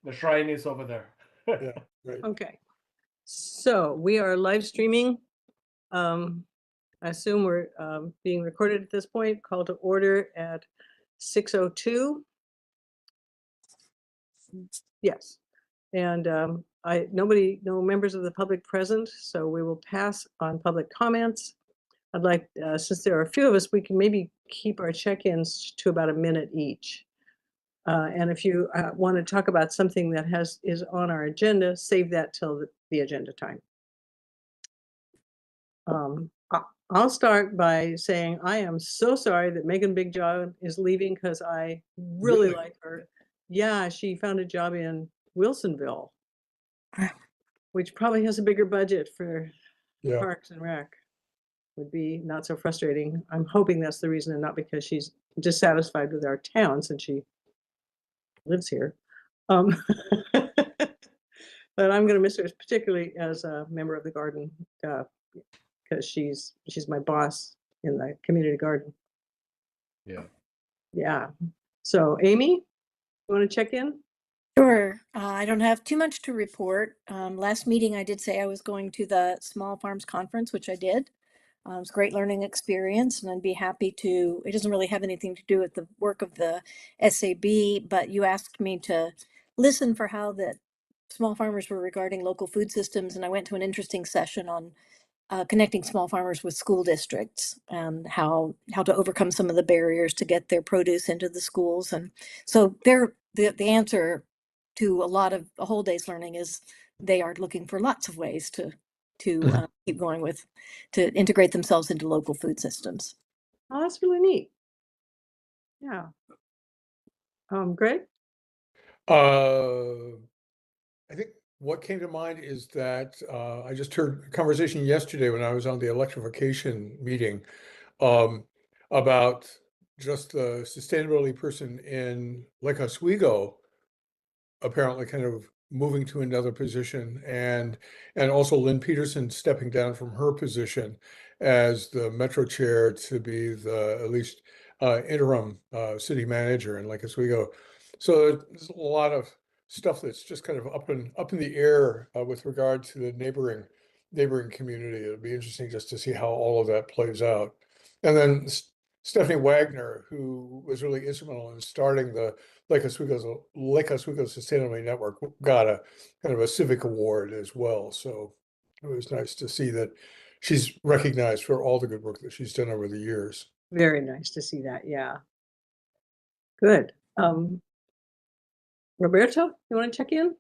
The shrine is over there. Yeah, right. Okay. So we are live streaming. I assume we're being recorded at this point. Call to order at 6:02. Yes. And no members of the public present, so we will pass on public comments. I'd like, since there are a few of us, we can maybe keep our check-ins to about a minute each. And if you want to talk about something that is on our agenda, save that till the agenda time. I'll start by saying I am so sorry that Megan Big John is leaving because I really like her. Yeah, she found a job in Wilsonville, which probably has a bigger budget for Parks and Rec. Would be not so frustrating. I'm hoping that's the reason and not because she's dissatisfied with our town since she lives here. But I'm going to miss her particularly as a member of the garden because she's my boss in the community garden. Yeah. Yeah. So Amy, you want to check in? Sure. I don't have too much to report. Last meeting, I did say I was going to the Small Farms Conference, which I did. It was a great learning experience, and I'd be happy to. It doesn't really have anything to do with the work of the SAB, but you asked me to listen for how the small farmers were regarding local food systems, and I went to an interesting session on connecting small farmers with school districts and how to overcome some of the barriers to get their produce into the schools. And so the answer to a whole day's learning is they are looking for lots of ways to keep going to integrate themselves into local food systems. Oh, that's really neat. Yeah. Greg? I think what came to mind is that I just heard a conversation yesterday when I was on the electrification meeting about just the sustainability person in Lake Oswego apparently kind of moving to another position, and also Lynn Peterson stepping down from her position as the Metro chair to be the at least interim city manager in Lake Oswego. So there's a lot of stuff that's just kind of up in the air with regard to the neighboring community. It'll be interesting just to see how all of that plays out. And then Stephanie Wagner, who was really instrumental in starting the Lake Oswego Sustainability Network, got a kind of a civic award as well. So it was nice to see that she's recognized for all the good work that she's done over the years. Very nice to see that. Yeah. Good. Roberto, you want to check in?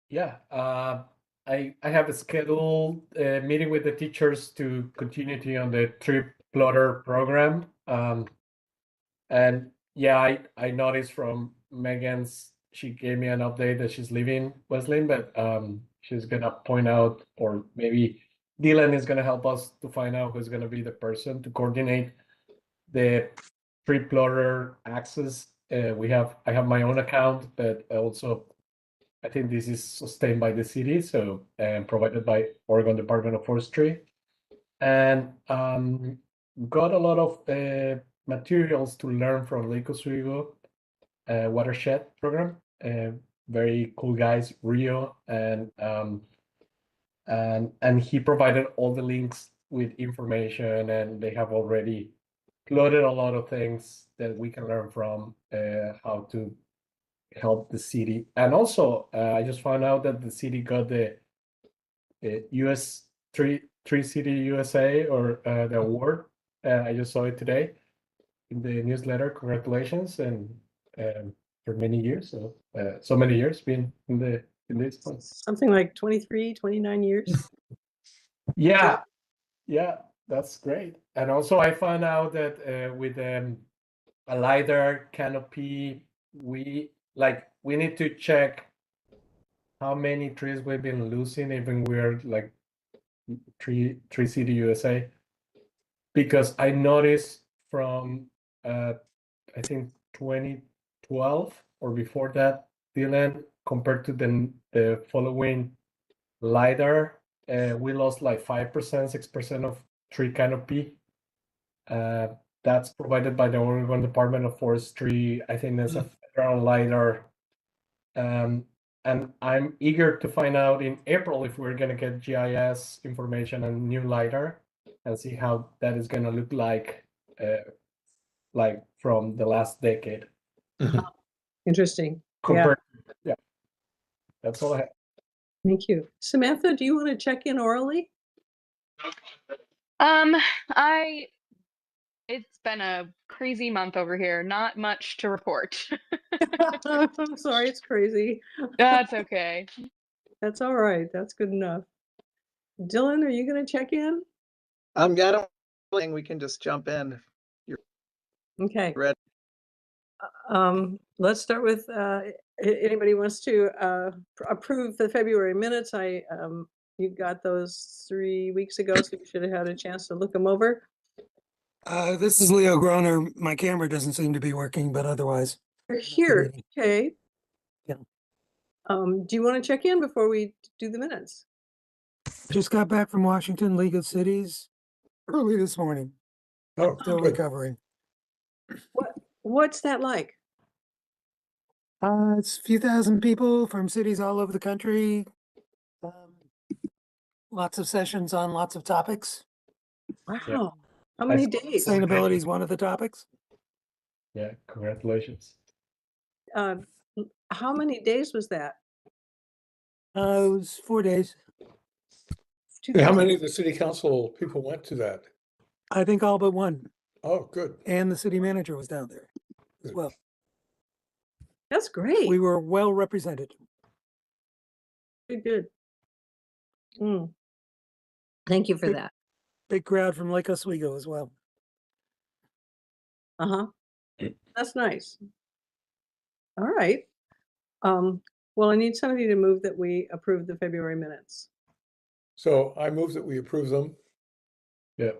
Yeah. I have a scheduled meeting with the teachers to continue on the trip plotter program. And yeah, I noticed from Megan's, she gave me an update that she's leaving Wesleyan, but she's gonna point out, or maybe Dylan is gonna help us to find out who's gonna be the person to coordinate the trip plotter access. I have my own account, but also I think this is sustained by the city, so provided by Oregon Department of Forestry, and got a lot of materials to learn from Lake Oswego watershed program. Very cool guys, Rio, and he provided all the links with information, and they have already plotted a lot of things that we can learn from how to help the city. And also, I just found out that the city got the US Tree City USA or the award. I just saw it today in the newsletter. Congratulations, and for many years, so many years being in this one. Something like 23, 29 years. Yeah, that's great. And also, I found out that with a LiDAR canopy, we need to check how many trees we've been losing, even we're like Tree City USA, because I noticed from I think 2012 or before that, Dylan, compared to the following LiDAR, we lost like 5%, 6% of tree canopy. That's provided by the Oregon Department of Forestry. I think there's a federal LiDAR and I'm eager to find out in April if we're gonna get GIS information and new LiDAR, and see how that is gonna look like from the last decade. Interesting. Compared, yeah. That's all I have. Thank you. Samantha, do you want to check in orally? It's been a crazy month over here. Not much to report. I'm sorry, it's crazy. That's okay. That's all right. That's good enough. Dylan, are you going to check in? Yeah, I don't think we can just jump in. Okay. Ready. Let's start with anybody wants to approve the February minutes. You got those 3 weeks ago, so you should have had a chance to look them over. This is Leo Groner. My camera doesn't seem to be working, but otherwise. You're here. Okay. Yeah. Do you want to check in before we do the minutes? Just got back from Washington League of Cities early this morning. Oh, Still good. recovering. What's that like? It's a few thousand people from cities all over the country. Lots of sessions on lots of topics. Wow. Yeah. How many I- days? Sustainability is one of the topics. Yeah, congratulations. How many days was that? It was 4 days. How many of the city council people went to that? I think all but one. Oh, good. And the city manager was down there as Good. well. That's great. We were well represented. Good. Thank you for Good. that. Big crowd from Lake Oswego as well. That's nice. All right. Well, I need somebody to move that we approve the February minutes. So I move that we approve them. Yeah.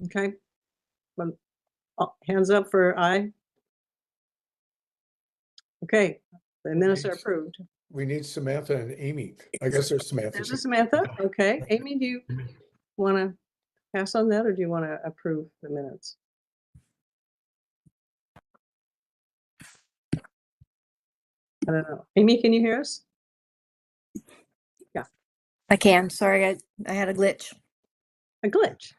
Okay. Hands up for aye. Okay, the minutes are approved. We need Samantha and Amy. I guess there's Samantha. This is Samantha. Okay. Amy, do you want to pass on that, or do you want to approve the minutes? I don't know. Amy, can you hear us? I can. Sorry, I had a glitch. A glitch.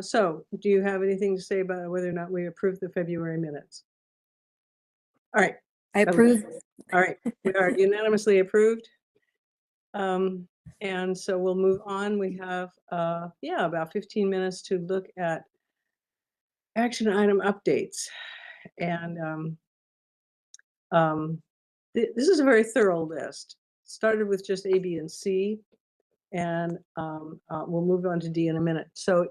So do you have anything to say about whether or not we approve the February minutes? All right. I approve. All right. We are unanimously approved. And so we'll move on. We have, about 15 minutes to look at action item updates. And this is a very thorough list. Started with just A, B, and C, and we'll move on to D in a minute. So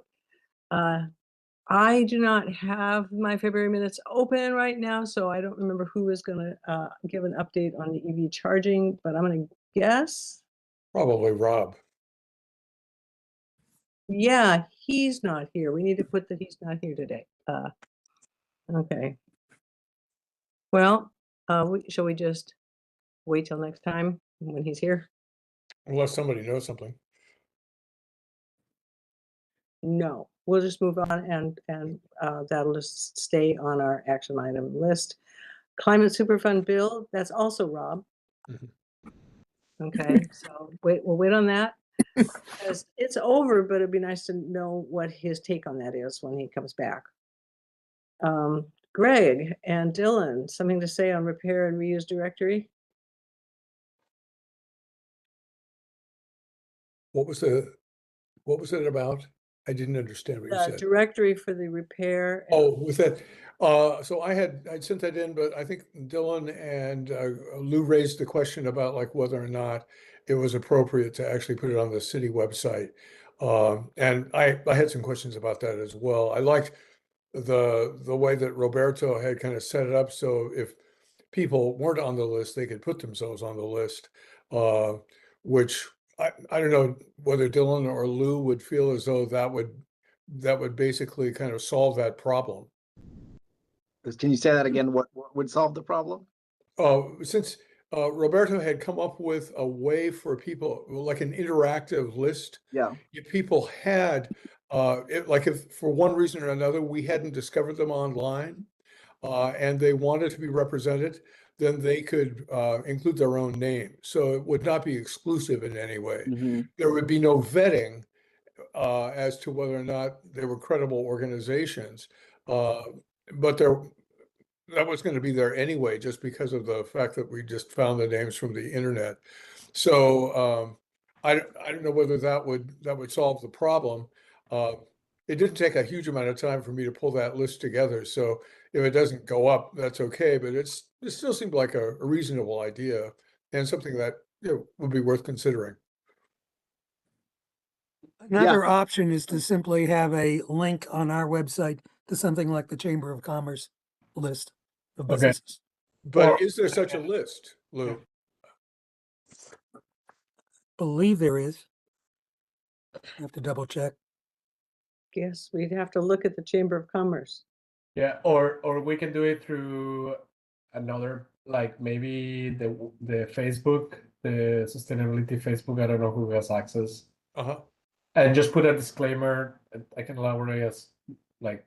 I do not have my February minutes open right now, so I don't remember who is going to give an update on the EV charging, but I'm going to guess. Probably Rob. Yeah, he's not here. We need to put that he's not here today. Okay. Well, shall we just wait till next time when he's here? Unless somebody knows something. No, we'll just move on, and that'll just stay on our action item list. Climate Superfund bill, that's also Rob. Okay, so we'll wait on that. Because it's over, but it'd be nice to know what his take on that is when he comes back. Greg and Dylan, something to say on repair and reuse directory? What was it about? I didn't understand what you The said. directory for the repair. Oh, with that. So I'd sent that in, but I think Dylan and Lou raised the question about like whether or not it was appropriate to actually put it on the city website. And I had some questions about that as well. I liked the way that Roberto had kind of set it up. So if people weren't on the list, they could put themselves on the list, which I don't know whether Dylan or Lou would feel as though that would basically kind of solve that problem. Can you say that again? What would solve the problem? Since Roberto had come up with a way for people, like an interactive list. Yeah. If people had, if for one reason or another, we hadn't discovered them online, and they wanted to be represented, then they could include their own name. So it would not be exclusive in any way. Mhm. There would be no vetting as to whether or not they were credible organizations. But that was going to be there anyway, just because of the fact that we just found the names from the internet. So I don't know whether that would solve the problem. It didn't take a huge amount of time for me to pull that list together. So if it doesn't go up, that's okay. But it still seemed like a reasonable idea and something that would be worth considering. Another option is to simply have a link on our website to something like the Chamber of Commerce list of Okay. businesses. But Or- is there such a list, Lou? Believe there is. I have to double check. Guess we'd have to look at the Chamber of Commerce. Yeah, or we can do it through another, like maybe the Facebook, the sustainability Facebook. I don't know who has access, Uh-huh. and just put a disclaimer. I can elaborate as like,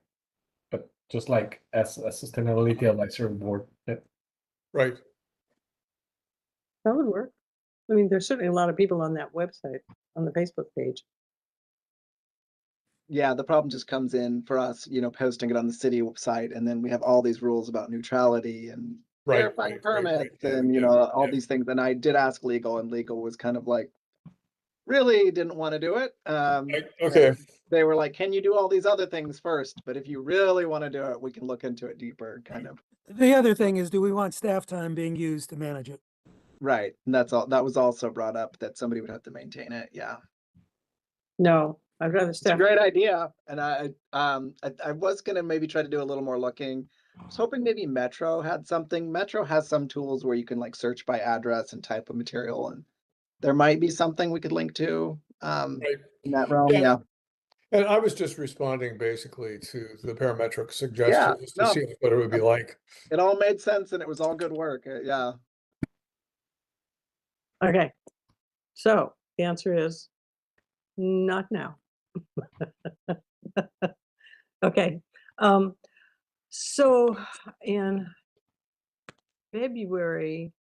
but just like as a sustainability advisory board. Yeah. Right. That would work. I mean, there's certainly a lot of people on that website, on the Facebook page. Yeah, the problem just comes in for us, posting it on the city website, and then we have all these rules about neutrality and Right, verifying right, permits yeah, and, yeah, all yeah. these things. And I did ask legal, and legal was kind of like, really didn't want to do it. Okay. And they were like, can you do all these other things first? But if you really want to do it, we can look into it deeper, kind of. The other thing is, do we want staff time being used to manage it? Right. And that's all. That was also brought up, that somebody would have to maintain it. Yeah. No, I'd rather It's a staff. great idea. And I was gonna maybe try to do a little more looking. I was hoping maybe Metro had something. Metro has some tools where you can like search by address and type of material, and there might be something we could link to Right. in that realm. Yeah. Yeah. And I was just responding basically to the parametric Yeah, suggestions to no, see what it would be like. it all made sense and it was all good work. Yeah. Okay. So the answer is not now. Okay. So in February,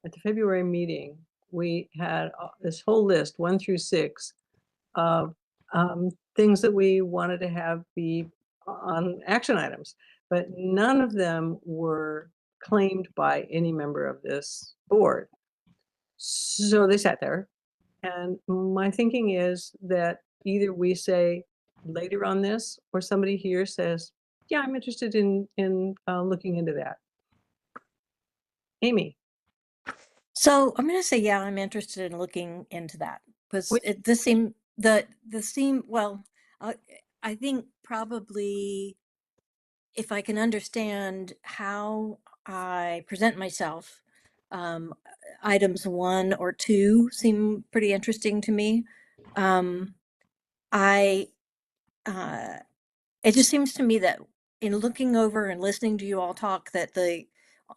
at the February meeting, we had this whole list, 1 through 6, of things that we wanted to have be on action items, but none of them were claimed by any member of this board. So they sat there, and my thinking is that either we say later on this, or somebody here says, yeah, I'm interested in looking into that. Amy. So I'm going to say, yeah, I'm interested in looking into that because Which- well, I think probably if I can understand how I present myself, items 1 or 2 seem pretty interesting to me. It just seems to me that in looking over and listening to you all talk, that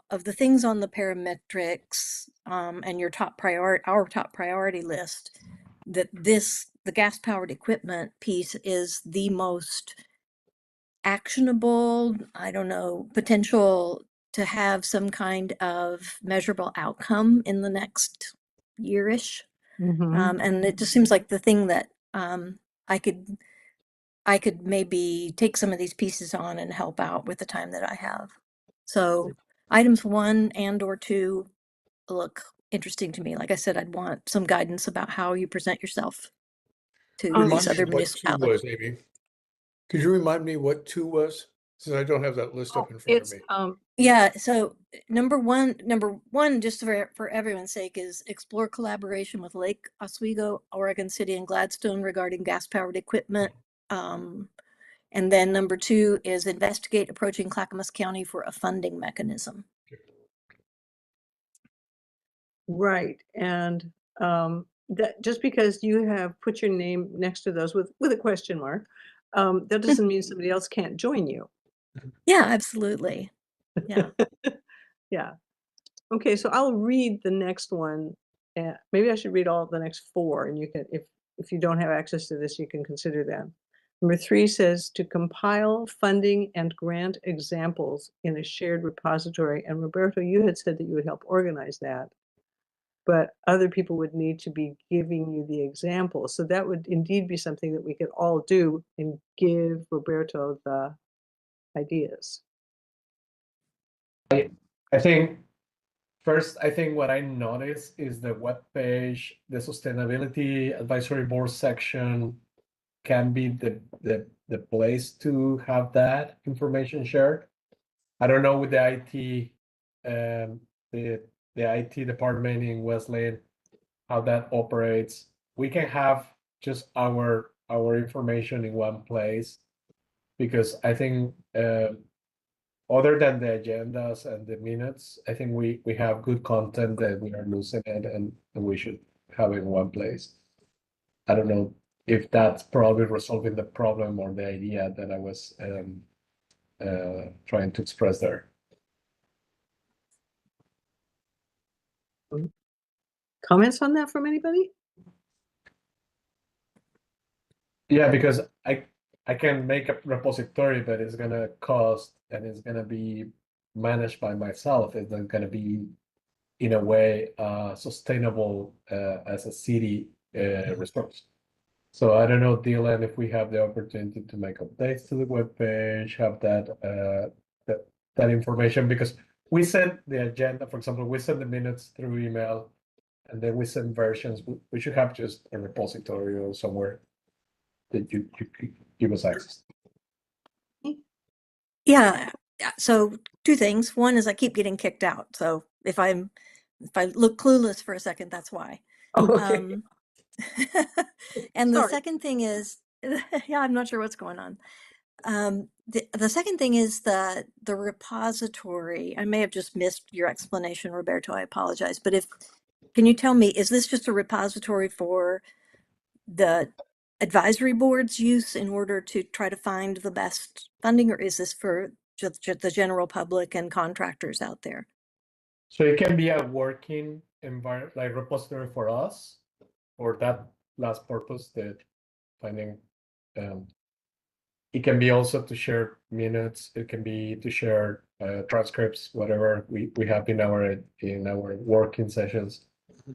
of the things on the parametrics and our top priority list, that the gas powered equipment piece is the most actionable, I don't know, potential to have some kind of measurable outcome in the next yearish. And it just seems like the thing that I could maybe take some of these pieces on and help out with the time that I have. So items 1 and or 2 look interesting to me. Like I said, I'd want some guidance about how you present yourself to these Remind me other what 2 municipalities. was, Amy. Could you remind me what 2 was? Since I don't have that list up in front of It's me. Yeah, so number one, just for everyone's sake, is explore collaboration with Lake Oswego, Oregon City, and Gladstone regarding gas-powered equipment. And then number 2 is investigate approaching Clackamas County for a funding mechanism. right. And that just because you have put your name next to those with a question mark, that doesn't mean somebody else can't join you. Yeah, absolutely. Yeah. Yeah. Okay, so I'll read the next one. Maybe I should read all the next 4, and you can, if you don't have access to this, you can consider them. Number 3 says to compile funding and grant examples in a shared repository. And Roberto, you had said that you would help organize that, but other people would need to be giving you the examples. So that would indeed be something that we could all do and give Roberto the ideas. I think first, I think what I noticed is the webpage, the sustainability advisory board section can be the place to have that information shared. I don't know with the IT, the IT department in Wesleyan, how that operates. We can have just our information in one place, because I think other than the agendas and the minutes, I think we have good content that we are losing it, and we should have it in one place. I don't know if that's probably resolving the problem or the idea that I was trying to express there. Comments on that from anybody? Yeah, because I can make a repository, but it's gonna cost, and it's gonna be managed by myself. It's not gonna be in a way sustainable as a city resource. So I don't know, Dylan, if we have the opportunity to make updates to the webpage, have that information, because we send the agenda, for example, we send the minutes through email, and then we send versions. We should have just a repository or somewhere that you could give us access. Yeah. So 2 things. One is I keep getting kicked out. So if I look clueless for a second, that's why. Oh, okay. And the Sorry. second thing is, yeah, I'm not sure what's going on. The second thing is the repository. I may have just missed your explanation, Roberto. I apologize. But can you tell me, is this just a repository for the advisory board's use in order to try to find the best funding, or is this for just the general public and contractors out there? So it can be a working environment, like repository for us, for that last purpose, that finding. It can be also to share minutes. It can be to share transcripts, whatever we have in our working sessions.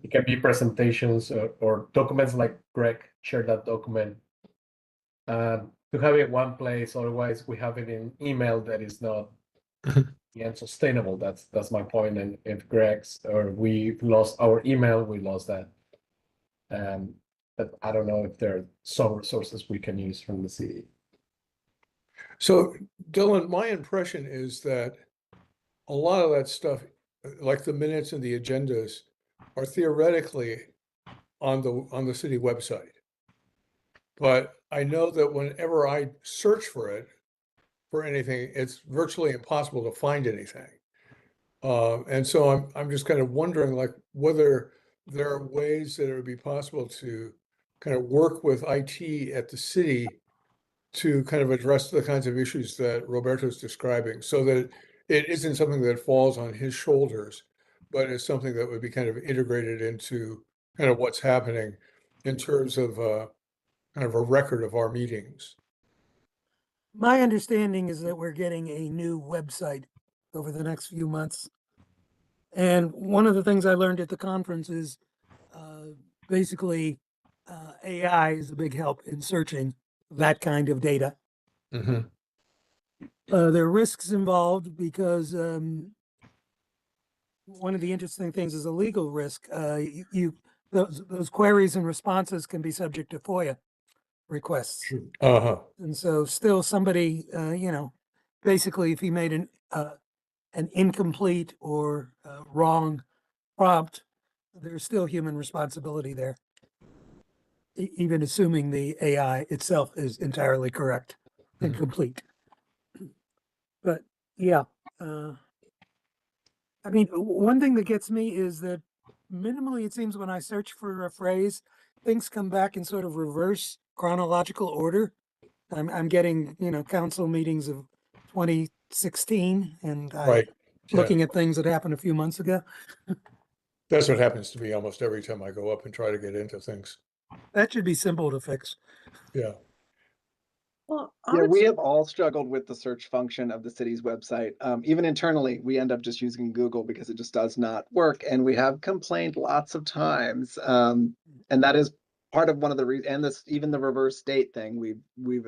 It can be presentations or documents, like Greg shared that document. To have it one place, otherwise we have it in email that is not sustainable. That's my point. And if Greg's or we lost our email, we lost that. But I don't know if there are some resources we can use from the city. So, Dylan, my impression is that a lot of that stuff, like the minutes and the agendas, are theoretically on the city website. But I know that whenever I search for anything, it's virtually impossible to find anything. And so I'm just kind of wondering, like, whether there are ways that it would be possible to kind of work with IT at the city to kind of address the kinds of issues that Roberto's describing, so that it isn't something that falls on his shoulders, but it's something that would be kind of integrated into kind of what's happening in terms of kind of a record of our meetings. My understanding is that we're getting a new website over the next few months. And one of the things I learned at the conference is basically AI is a big help in searching that kind of data. Mm-hmm. There are risks involved because one of the interesting things is a legal risk. Those queries and responses can be subject to FOIA requests. Uh-huh. And so still somebody, basically if he made an incomplete or wrong prompt, there's still human responsibility there, even assuming the AI itself is entirely correct and complete. But yeah, I mean, one thing that gets me is that minimally, it seems when I search for a phrase, things come back in sort of reverse chronological order. I'm getting, council meetings of 2016, and I'm Right. Yeah. looking at things that happened a few months ago. That's what happens to me almost every time I go up and try to get into things. That should be simple to fix. Yeah. Well, Yeah, we honestly, have all struggled with the search function of the city's website. Even internally, we end up just using Google because it just does not work. And we have complained lots of times. And that is part of one of the reasons, and this, even the reverse date thing, we've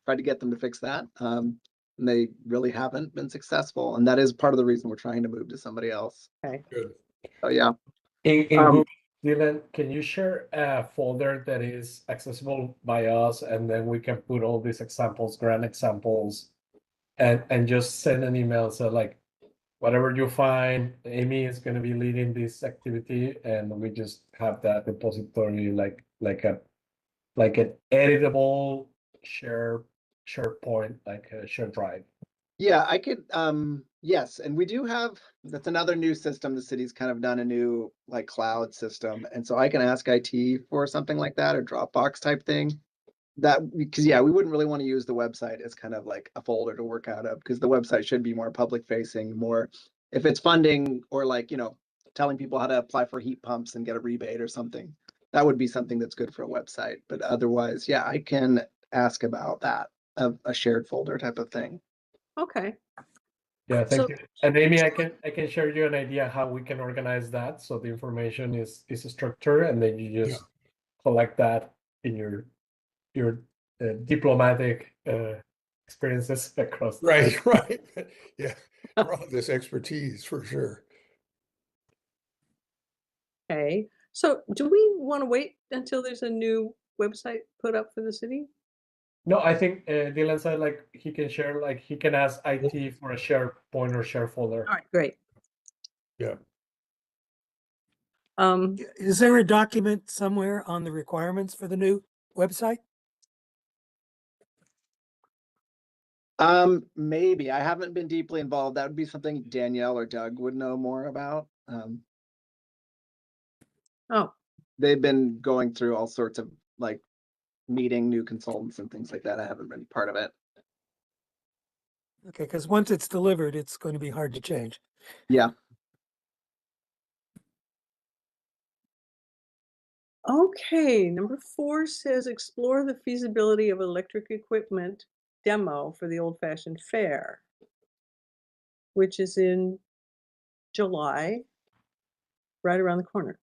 tried to get them to fix that. And they really haven't been successful. And that is part of the reason we're trying to move to somebody else. okay. Good. Oh, yeah. In Um, Google, Dylan, can you share a folder that is accessible by us, and then we can put all these examples, grand examples, and just send an email. So like, whatever you find, Amy is going to be leading this activity, and we just have that repository like an editable SharePoint, like a share drive. Yeah, I could, yes, and we do have, that's another new system. The city's kind of done a new like cloud system. And so I can ask IT for something like that, or Dropbox type thing. That, because yeah, we wouldn't really want to use the website as kind of like a folder to work out of, because the website should be more public facing, more, if it's funding or like, telling people how to apply for heat pumps and get a rebate or something, that would be something that's good for a website. But otherwise, yeah, I can ask about that, a shared folder type of thing. Okay. Yeah, thank So- you. And Amy, I can share you an idea how we can organize that so the information is structured, and then you just collect that in your diplomatic experiences across. Right, right. Yeah, draw this expertise for sure. Okay. So do we want to wait until there's a new website put up for the city? No, I think Dylan said like he can share, like he can ask IT for a SharePoint or share folder. All right, great. Yeah. Is there a document somewhere on the requirements for the new website? Maybe. I haven't been deeply involved. That would be something Danielle or Doug would know more about. Oh, They've been going through all sorts of like meeting new consultants and things like that. I haven't been part of it. Okay, because once it's delivered, it's going to be hard to change. Yeah. okay. Number 4 says explore the feasibility of electric equipment demo for the Old Fashioned Fair, which is in July, right around the corner.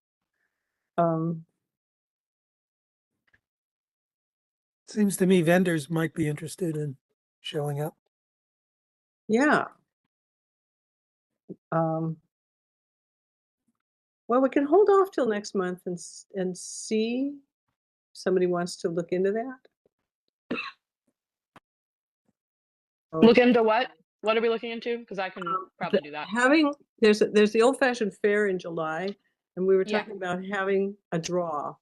Seems to me vendors might be interested in showing up. Yeah. Well, we can hold off till next month and see if somebody wants to look into that. Look into what? What are we looking into? Because I can probably do that. There's the Old Fashioned Fair in July, and we were Yeah. talking about having a draw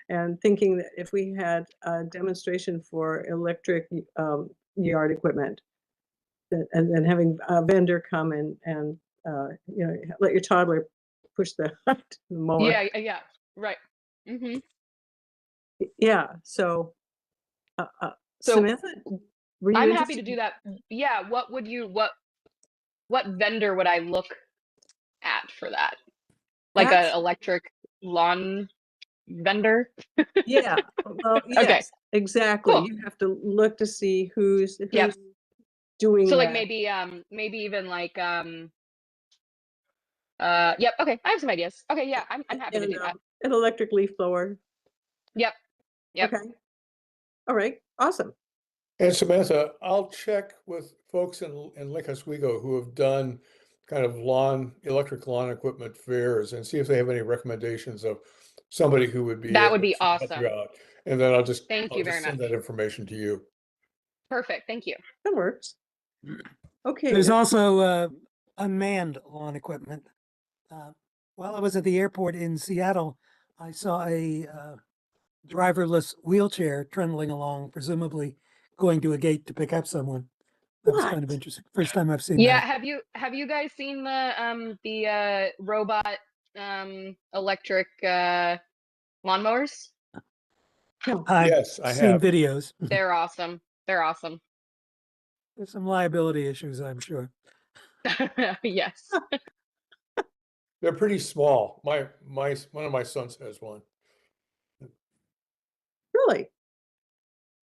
and thinking that if we had a demonstration for electric yard equipment, and then having a vendor come and let your toddler push the mower. Yeah, right. Mm-hmm. Yeah. So, So Samantha, were you I'm happy interested? to do that. Yeah. What vendor would I look at for that? Like That's- an electric lawn vendor? Yeah. Well, Okay. yes, exactly. Cool. You have to look to see who's Yep. doing So like that. maybe even like yep, okay. I have some ideas. Okay, yeah, I'm happy to do that. An electric leaf blower. Yep. Okay. All right. Awesome. And Samantha, I'll check with folks in Lake Oswego who have done kind of electric lawn equipment fairs and see if they have any recommendations of somebody who would be That able would be to help awesome. you out. And then I'll just Thank you very send much. that information to you. Perfect. Thank you. That works. Okay. There's also unmanned lawn equipment. While I was at the airport in Seattle, I saw a driverless wheelchair trundling along, presumably going to a gate to pick up someone. That was kind of What? interesting. First time I've seen Yeah, that. have you guys seen the robot electric lawnmowers? No. I've Yes, I seen have. videos. They're awesome. They're awesome. There's some liability issues, I'm sure. Yes. They're pretty small. One of my sons has one. Really?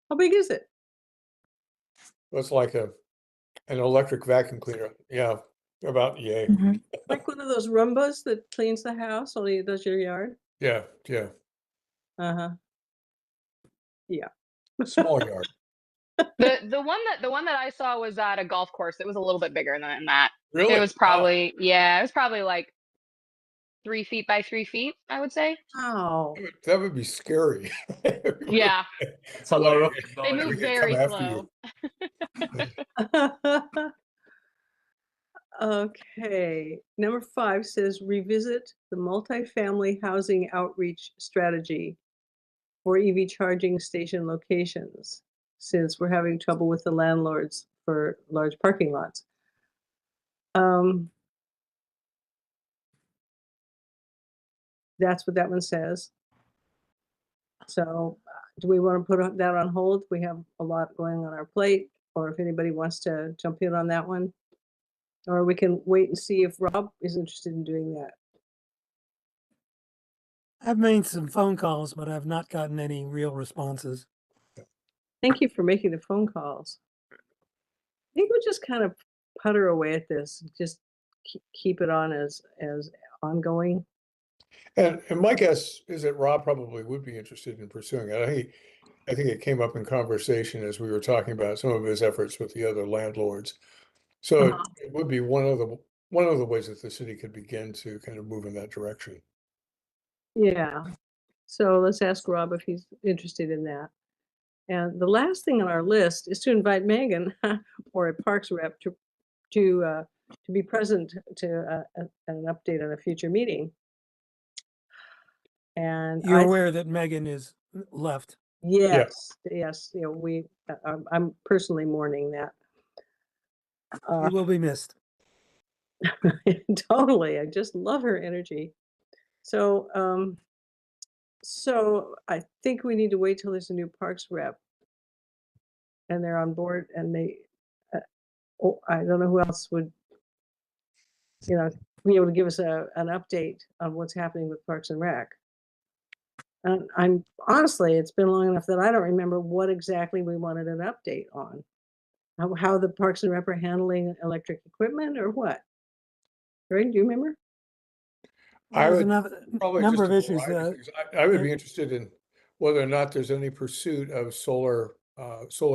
How big is it? It's like an electric vacuum cleaner. Yeah, about yay. Mhm. Like one of those Roombas that cleans the house, only it does your yard. Yeah, yeah. Uh-huh. Yeah. Small yard. The one that I saw was at a golf course. It was a little bit bigger than that. Really? It was probably it was probably like 3 feet by 3 feet, I would say. Wow. That would be scary. Yeah, It's a lot of they technology. move could come very after slow. you. Okay, number 5 says revisit the multifamily housing outreach strategy for EV charging station locations, since we're having trouble with the landlords for large parking lots. That's what that one says. So do we want to put that on hold? We have a lot going on our plate, or if anybody wants to jump in on that one. Or we can wait and see if Rob is interested in doing that. I've made some phone calls, but I've not gotten any real responses. Thank you for making the phone calls. I think we'll just kind of putter away at this, just keep it on as ongoing. And my guess is that Rob probably would be interested in pursuing it. I think it came up in conversation as we were talking about some of his efforts with the other landlords. So it would be one of the ways that the city could begin to kind of move in that direction. Yeah. So let's ask Rob if he's interested in that. And the last thing on our list is to invite Megan or a Parks rep to be present to an update on a future meeting. And You're aware that Megan is left. yes, you know, I'm personally mourning that. You will be missed. Totally. I just love her energy. So, so I think we need to wait till there's a new Parks rep and they're on board and I don't know who else would, you know, be able to give us an update on what's happening with Parks and Rec. And I'm honestly, it's been long enough that I don't remember what exactly we wanted an update on. How the Parks and Rec are handling electric equipment or what? Greg, do you remember? I There's would another probably number of just a issues. variety of things. I would be interested in whether or not there's any pursuit of solar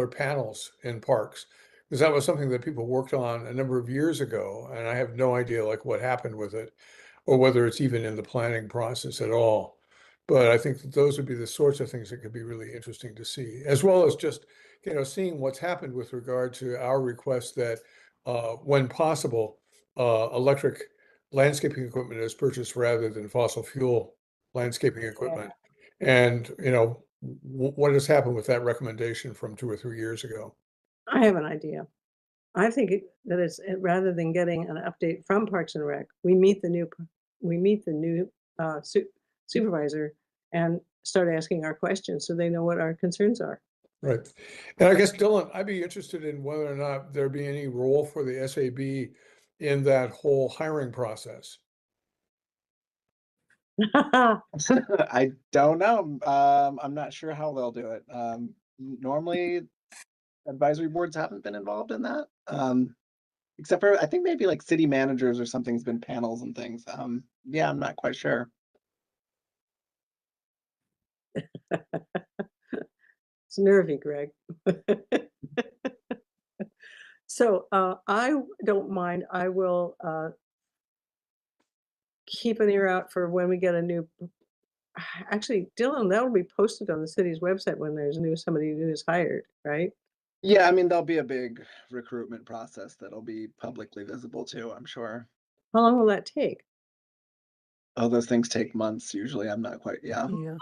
panels in parks, because that was something that people worked on a number of years ago, and I have no idea like what happened with it, or whether it's even in the planning process at all. But I think that those would be the sorts of things that could be really interesting to see, as well as just, seeing what's happened with regard to our request that when possible, electric landscaping equipment is purchased rather than fossil fuel landscaping equipment. And, what has happened with that recommendation from 2 or 3 years ago? I have an idea. I think that it's rather than getting an update from Parks and Rec, we meet the new supervisor and start asking our questions so they know what our concerns are. Right. And I guess, Dylan, I'd be interested in whether or not there be any role for the SAB in that whole hiring process. I don't know. I'm not sure how they'll do it. Normally, advisory boards haven't been involved in that. Except for I think maybe like city managers or something's been panels and things. Yeah, I'm not quite sure. It's nervy, Greg. So I don't mind. I will keep an ear out for when we get a new. Actually, Dylan, that will be posted on the city's website when there's somebody new is hired, right? Yeah, I mean there'll be a big recruitment process that'll be publicly visible too, I'm sure. How long will that take? Oh, those things take months usually. I'm not quite, yeah. Yeah.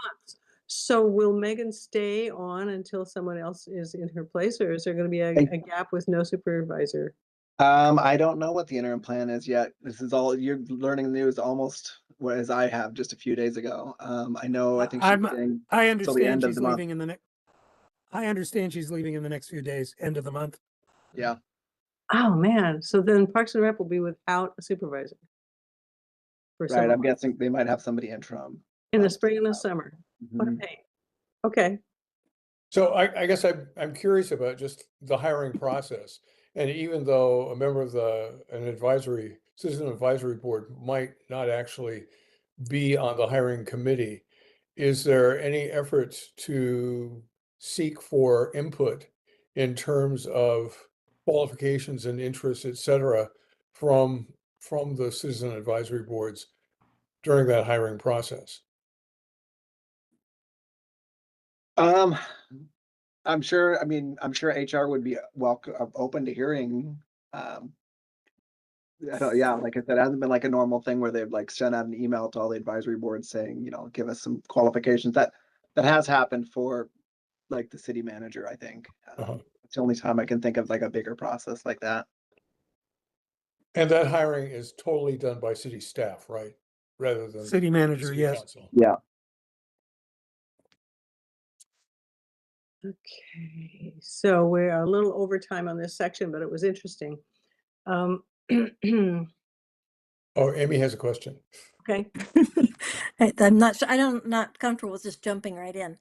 So will Megan stay on until someone else is in her place, or is there going to be a gap with no supervisor? I don't know what the interim plan is yet. This is all you're learning the news almost as I have just a few days ago. I know I think she's staying I till the understand end of she's the month. leaving in the next. I understand she's leaving in the next few days, end of the month. Yeah. Oh man! So then Parks and Rec will be without a supervisor for Right. I'm months. guessing they might have somebody interim. In the spring and the summer. What a Mhm. pain. Okay. So I guess I'm curious about just the hiring process. And even though a member of an citizen advisory board might not actually be on the hiring committee, is there any efforts to seek for input in terms of qualifications and interests, et cetera, from the citizen advisory boards during that hiring process? Um, I'm sure, I mean, I'm sure HR would be open to hearing, I don't, yeah, like I said, it hasn't been like a normal thing where they've like sent out an email to all the advisory boards saying, you know, give us some qualifications. That has happened for like the city manager, I think. Uh-huh. It's the only time I can think of like a bigger process like that. And that hiring is totally done by city staff, right? Rather than City manager, city yes. council. Yeah. Okay, so we're a little over time on this section, but it was interesting. Oh, Amy has a question. Okay, I'm not sure, not comfortable with just jumping right in.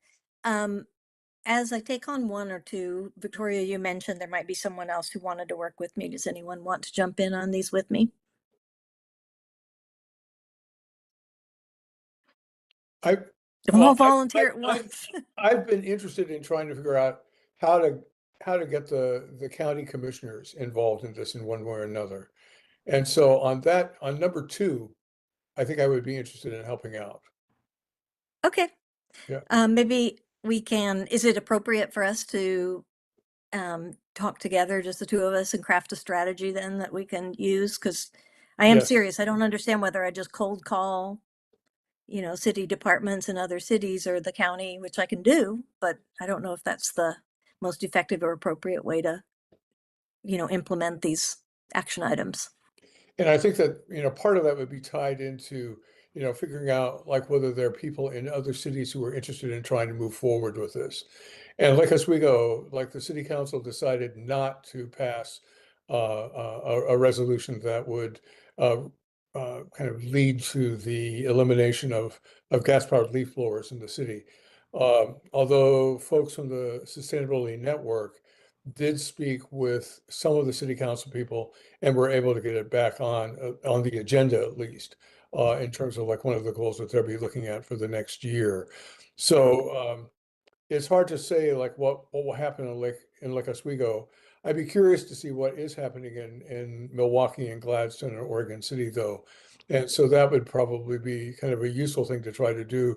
As I take on one or two, Victoria, you mentioned there might be someone else who wanted to work with me. Does anyone want to jump in on these with me? Don't all volunteer at once. I've been interested in trying to figure out how to get the county commissioners involved in this in one way or another. And so on number 2, I think I would be interested in helping out. Okay. Yeah. Maybe we can, is it appropriate for us to talk together, just the two of us, and craft a strategy then that we can use? Because I am Yes. serious. I don't understand whether I just cold call, city departments in other cities or the county, which I can do, but I don't know if that's the most effective or appropriate way to, implement these action items. And I think that, part of that would be tied into, figuring out like whether there are people in other cities who are interested in trying to move forward with this. And Lake Oswego, like the city council decided not to pass a resolution that would kind of lead to the elimination of gas-powered leaf blowers in the city. Although folks from the Sustainability Network did speak with some of the city council people and were able to get it back on the agenda at least, in terms of like one of the goals that they'll be looking at for the next year. So it's hard to say like what will happen in Lake Oswego. I'd be curious to see what is happening in Milwaukee and Gladstone and Oregon City though. And so that would probably be kind of a useful thing to try to do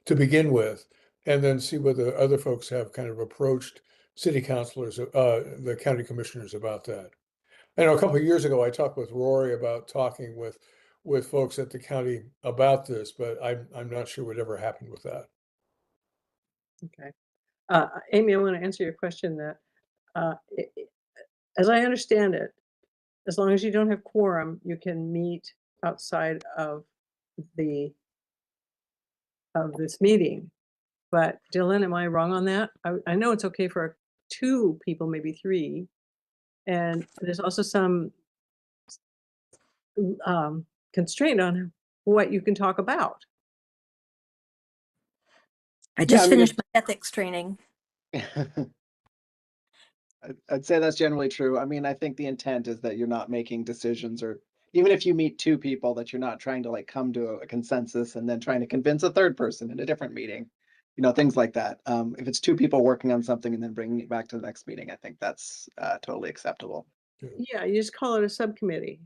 to begin with, and then see whether other folks have kind of approached city councilors, the county commissioners about that. I know a couple of years ago, I talked with Rory about talking with folks at the county about this, but I'm not sure what ever happened with that. okay. Amy, I want to answer your question that, as I understand it, as long as you don't have quorum, you can meet outside of this meeting. But Dylan, am I wrong on that? I know it's okay for 2 people, maybe 3. And there's also some constraint on what you can talk about. I Yeah, just I mean, finished my ethics training. I'd say that's generally true. I mean, I think the intent is that you're not making decisions, or even if you meet 2 people, that you're not trying to like come to a consensus and then trying to convince a third person in a different meeting, things like that. If it's 2 people working on something and then bringing it back to the next meeting, I think that's totally acceptable. Yeah, you just call it a subcommittee.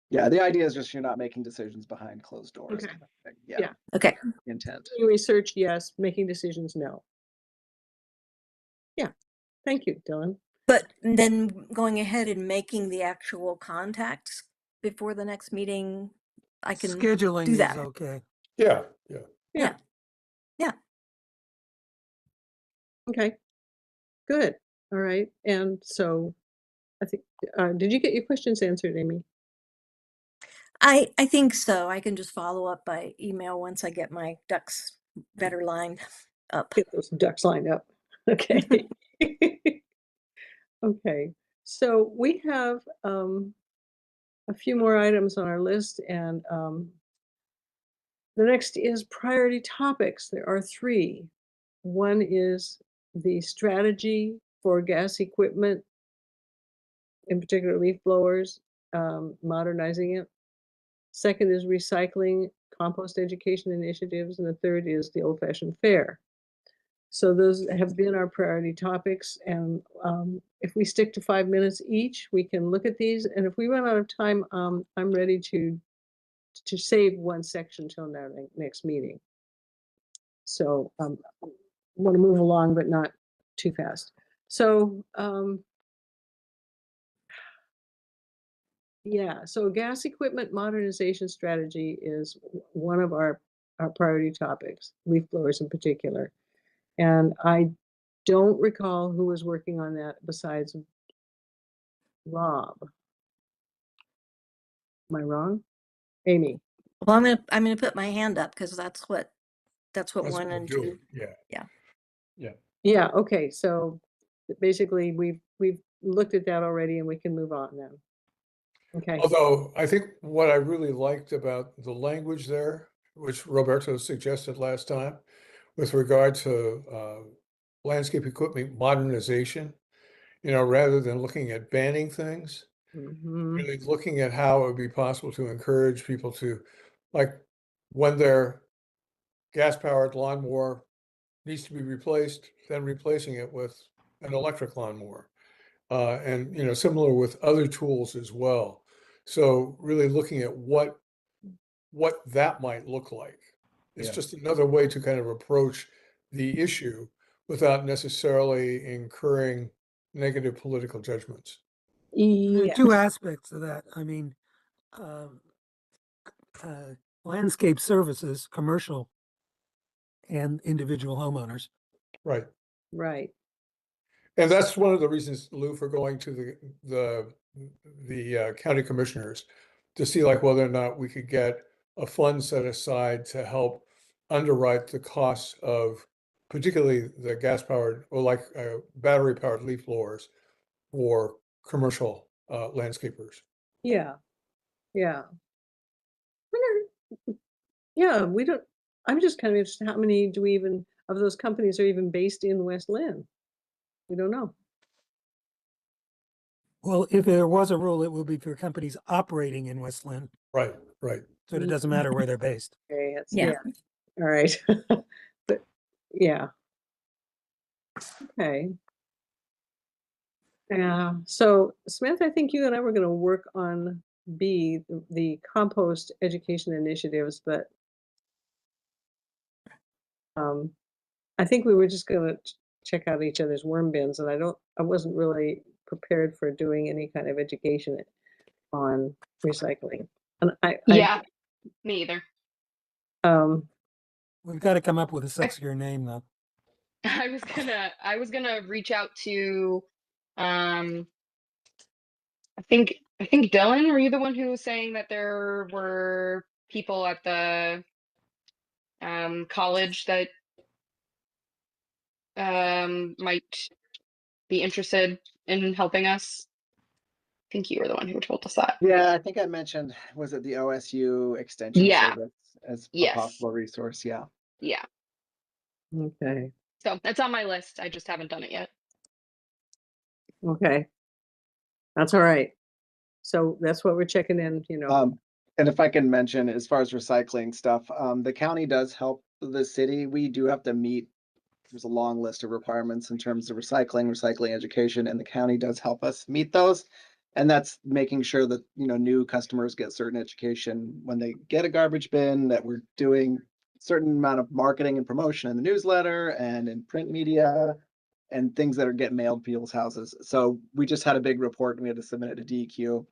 Yeah, the idea is just you're not making decisions behind closed doors. Okay. Kind of thing. Yeah. Yeah, Okay. intent. Doing research, yes. Making decisions, no. Yeah. Thank you, Dylan. But then going ahead and making the actual contacts before the next meeting, I can Scheduling do is that. okay. Yeah. Yeah. Yeah. Okay. Good. All right. And so I think, did you get your questions answered, Amy? I think so. I can just follow up by email once I get my ducks better lined up. Get those ducks lined up. Okay. Okay. So we have a few more items on our list, and the next is priority topics. There are 3. One is the strategy for gas equipment, in particular leaf blowers, modernizing it. Second is recycling, compost education initiatives, and the third is the old-fashioned fair. So those have been our priority topics, and if we stick to 5 minutes each, we can look at these, and if we run out of time, I'm ready to save one section till our next meeting. So want to move along, but not too fast. So yeah, so gas equipment modernization strategy is one of our priority topics, leaf blowers in particular. And I don't recall who was working on that besides Rob. Am I wrong? Amy. Well, I'm gonna put my hand up because that's what That's one what we're and doing, two. yeah. Yeah, okay, so basically we've looked at that already and we can move on now. Okay. Although I think what I really liked about the language there, which Roberto suggested last time, with regard to landscape equipment modernization, rather than looking at banning things, really looking at how it would be possible to encourage people to, like, when their gas-powered lawnmower needs to be replaced, then replacing it with an electric lawnmower. And similar with other tools as well. So really looking at what that might look like. It's Yeah. just another way to kind of approach the issue without necessarily incurring negative political judgments. There are Yeah. two aspects of that. I mean, landscape services, commercial and individual homeowners. Right. Right. And that's one of the reasons, Lou, for going to the county commissioners to see like whether or not we could get a fund set aside to help underwrite the costs of particularly the gas powered or like battery powered leaf blowers for commercial landscapers. Yeah. Yeah. Yeah, we don't, I'm just kind of interested, how many do we even, of those companies are even based in West Linn? We don't know. Well, if there was a rule, it would be for companies operating in West Linn, Right, right. so it doesn't matter where they're based. Okay, Yeah. all right. But yeah. Okay. Yeah. So Samantha, I think you and I were going to work on the compost education initiatives, but I think we were just going to check out each other's worm bins, and I wasn't really prepared for doing any kind of education on recycling. And Yeah, me either. We've got to come up with a sexier name, though. I was gonna reach out to I think Dylan, were you the one who was saying that there were people at the college that might be interested in helping us? I think you were the one who told us that. Yeah, I think I mentioned, was it the OSU Extension Yeah. Service as a Yes. possible resource? Yeah. Yeah. okay. So that's on my list. I just haven't done it yet. Okay. That's all right. So that's what we're checking in, And if I can mention, as far as recycling stuff, the county does help the city. We do have to meet, there's a long list of requirements in terms of recycling education, and the county does help us meet those. And that's making sure that, new customers get certain education when they get a garbage bin, that we're doing a certain amount of marketing and promotion in the newsletter and in print media and things that are getting mailed to people's houses. So we just had a big report and we had to submit it to DEQ,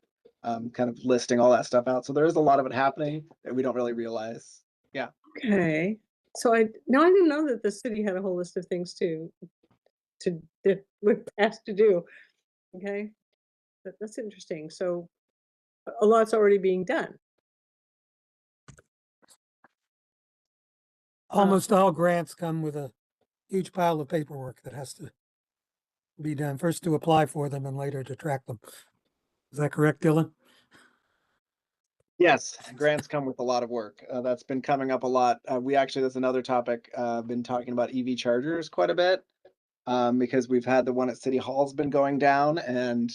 kind of listing all that stuff out. So there is a lot of it happening that we don't really realize. Yeah. Okay. So I didn't know that the city had a whole list of things that we're asked to do. Okay. That's interesting. So a lot's already being done. Almost all grants come with a huge pile of paperwork that has to be done, first to apply for them and later to track them. Is that correct, Dylan? Yes, grants come with a lot of work. That's been coming up a lot. That's another topic. Been talking about EV chargers quite a bit. Because we've had the one at City Hall's been going down, and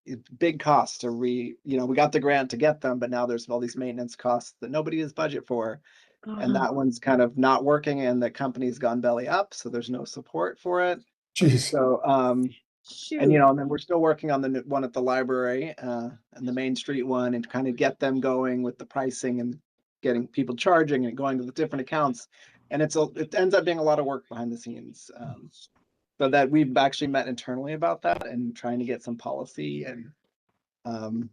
it's big cost to we got the grant to get them, but now there's all these maintenance costs that nobody has budget for. And that one's kind of not working, and the company's gone belly up, so there's no support for it. Jeez. So, Shoot. and and then we're still working on the one at the library, and the Main Street one, and kind of get them going with the pricing and getting people charging and going to the different accounts. And it ends up being a lot of work behind the scenes. So that we've actually met internally about that and trying to get some policy and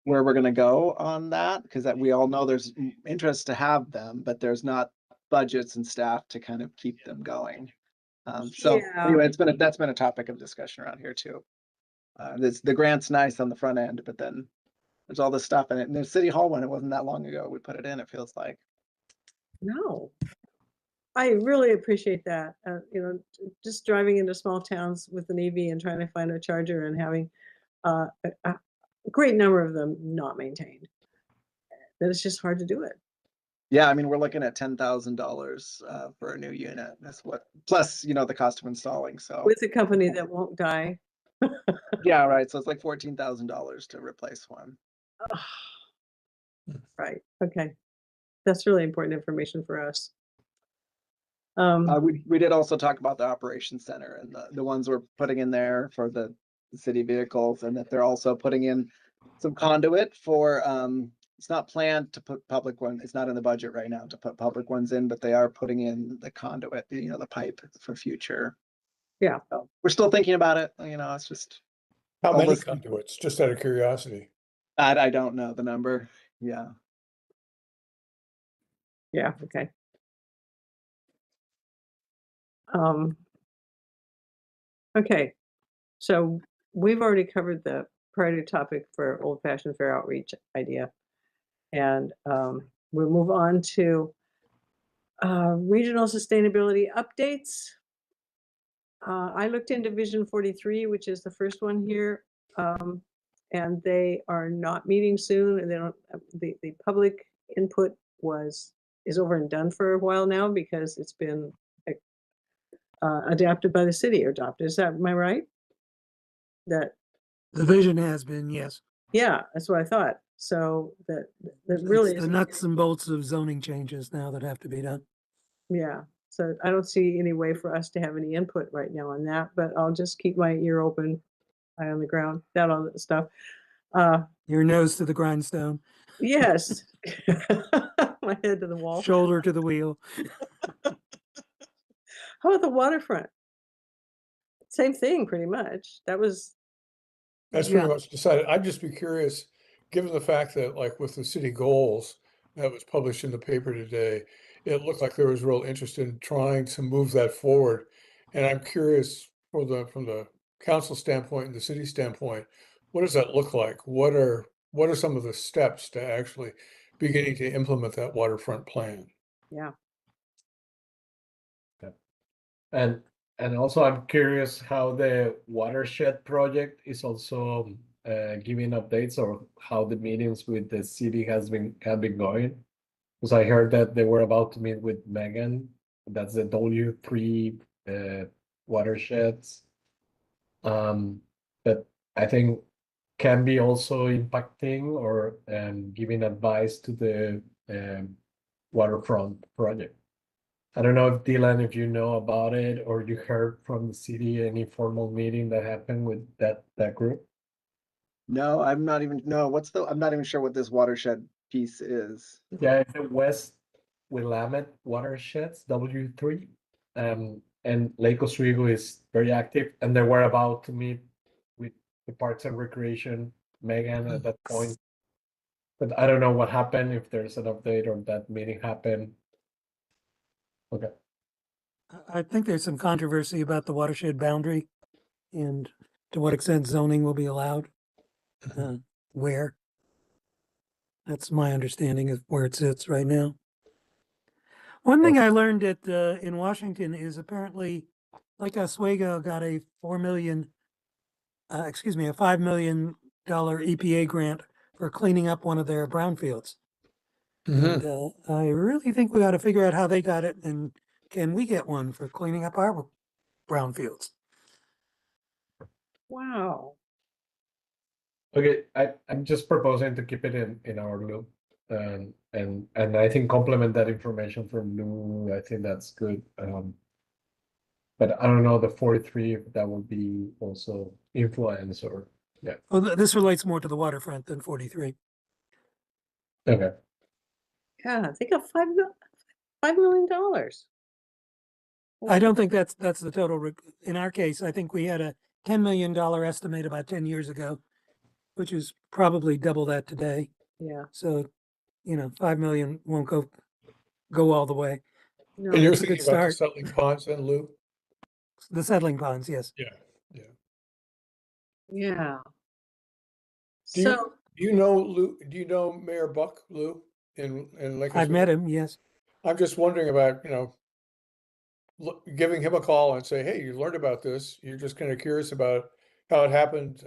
where we're going to go on that, because that we all know there's interest to have them, but there's not budgets and staff to kind of keep them going. So Yeah. anyway, that's been a topic of discussion around here too. The grant's nice on the front end, but then there's all this stuff in it. And the City Hall one, it wasn't that long ago we put it in, it feels like. No. I really appreciate that. Just driving into small towns with an EV and trying to find a charger and having a great number of them not maintained. That it's just hard to do it. Yeah, I mean, we're looking at $10,000 for a new unit. That's what, plus, the cost of installing. So With a company that won't die. yeah, right. So it's like $14,000 to replace one. Right. Okay. That's really important information for us. We did also talk about the operations center and the ones we're putting in there for the city vehicles, and that they're also putting in some conduit for it's not planned to put public one. It's not in the budget right now to put public ones in, but they are putting in the conduit, the pipe for future. Yeah. So we're still thinking about it. It's just How many almost- conduits? Just out of curiosity. I don't know the number. Yeah. Yeah. Okay. Okay. So we've already covered the priority topic for Old Fashioned Fair outreach idea. And we'll move on to regional sustainability updates. I looked into Vision 43, which is the first one here, and they are not meeting soon, and they don't. The public input is over and done for a while now because it's been adapted by the city or adopted. Am I right? That The vision has been, yes. yeah, that's what I thought. So that really It's the nuts and bolts of zoning changes now that have to be done. yeah. So I don't see any way for us to have any input right now on that, but I'll just keep my ear open, eye on the ground, all that stuff. Your nose to the grindstone, Yes. My head to the wall. shoulder to the wheel. How about the waterfront? Same thing, pretty much. That's pretty much decided. I'd just be curious, given the fact that like with the city goals that was published in the paper today, it looked like there was real interest in trying to move that forward. And I'm curious from the council standpoint and the city standpoint, what does that look like? What are some of the steps to actually beginning to implement that waterfront plan? Yeah. And also I'm curious how the watershed project is also giving updates, or how the meetings with the city have been going. Because I heard that they were about to meet with Megan. That's the W3 watersheds. But I think can be also impacting or giving advice to the waterfront project. I don't know if Dylan, if you know about it or you heard from the city any formal meeting that happened with that group. No, I'm not even sure what this watershed piece is. Yeah, it's the West Willamette watersheds, W3. And Lake Oswego is very active, and they were about to meet with the Parks and Recreation, Megan, at that point. But I don't know what happened, if there's an update or that meeting happened. Okay. I think there's some controversy about the watershed boundary and to what extent zoning will be allowed. Where? That's my understanding of where it sits right now. One thing I learned in Washington is apparently Lake Oswego got a $5 million EPA grant for cleaning up one of their brownfields. Mhm. And I really think we ought to figure out how they got it, and can we get one for cleaning up our brownfields? Wow. Okay, I'm just proposing to keep it in our loop, and I think complement that information from Lou. I think that's good. But I don't know the 43 if that would be also influence or yeah. Well, this relates more to the waterfront than 43. Okay. Yeah, they got $5 million. I don't think that's the total. In our case, I think we had a $10 million estimate about 10 years ago, which is probably double that today. Yeah. So, 5 million won't go all the way. No, And you're It's a good thinking about the start. settling ponds then, Lou? The settling ponds, yes. Yeah, yeah. yeah. Do you, So do you know Lou, do you know Mayor Buck, Lou, in Lake I've Oswego? met him, yes. I'm just wondering about, giving him a call and say, hey, you learned about this. You're just kind of curious about how it happened.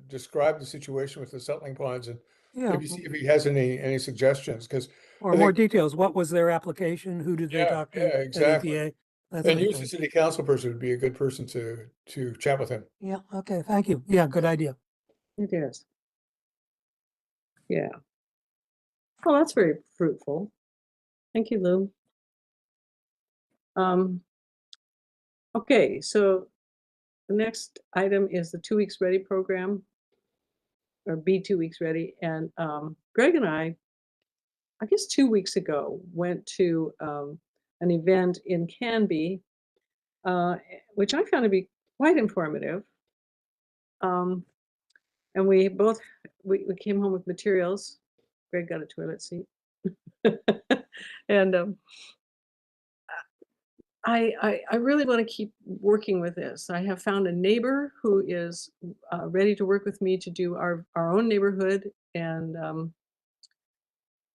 Describe the situation with the settling ponds and Yeah, maybe see if he has any suggestions, because or I more think, details. What was their application? Who did they yeah, talk to yeah, at exactly. EPA? That And sort of you as a thing. city council person would be a good person to chat with him. Yeah, okay, thank you. Yeah, good idea. it is. Yeah. Well, that's very fruitful. Thank you, Lou. Okay, so the next item is the 2 Weeks Ready program, or Be 2 Weeks Ready. And Greg and I guess 2 weeks ago, went to an event in Canby, which I found to be quite informative. And we both we came home with materials. Greg got a toilet seat, and I really want to keep working with this. I have found a neighbor who is ready to work with me to do our own neighborhood, and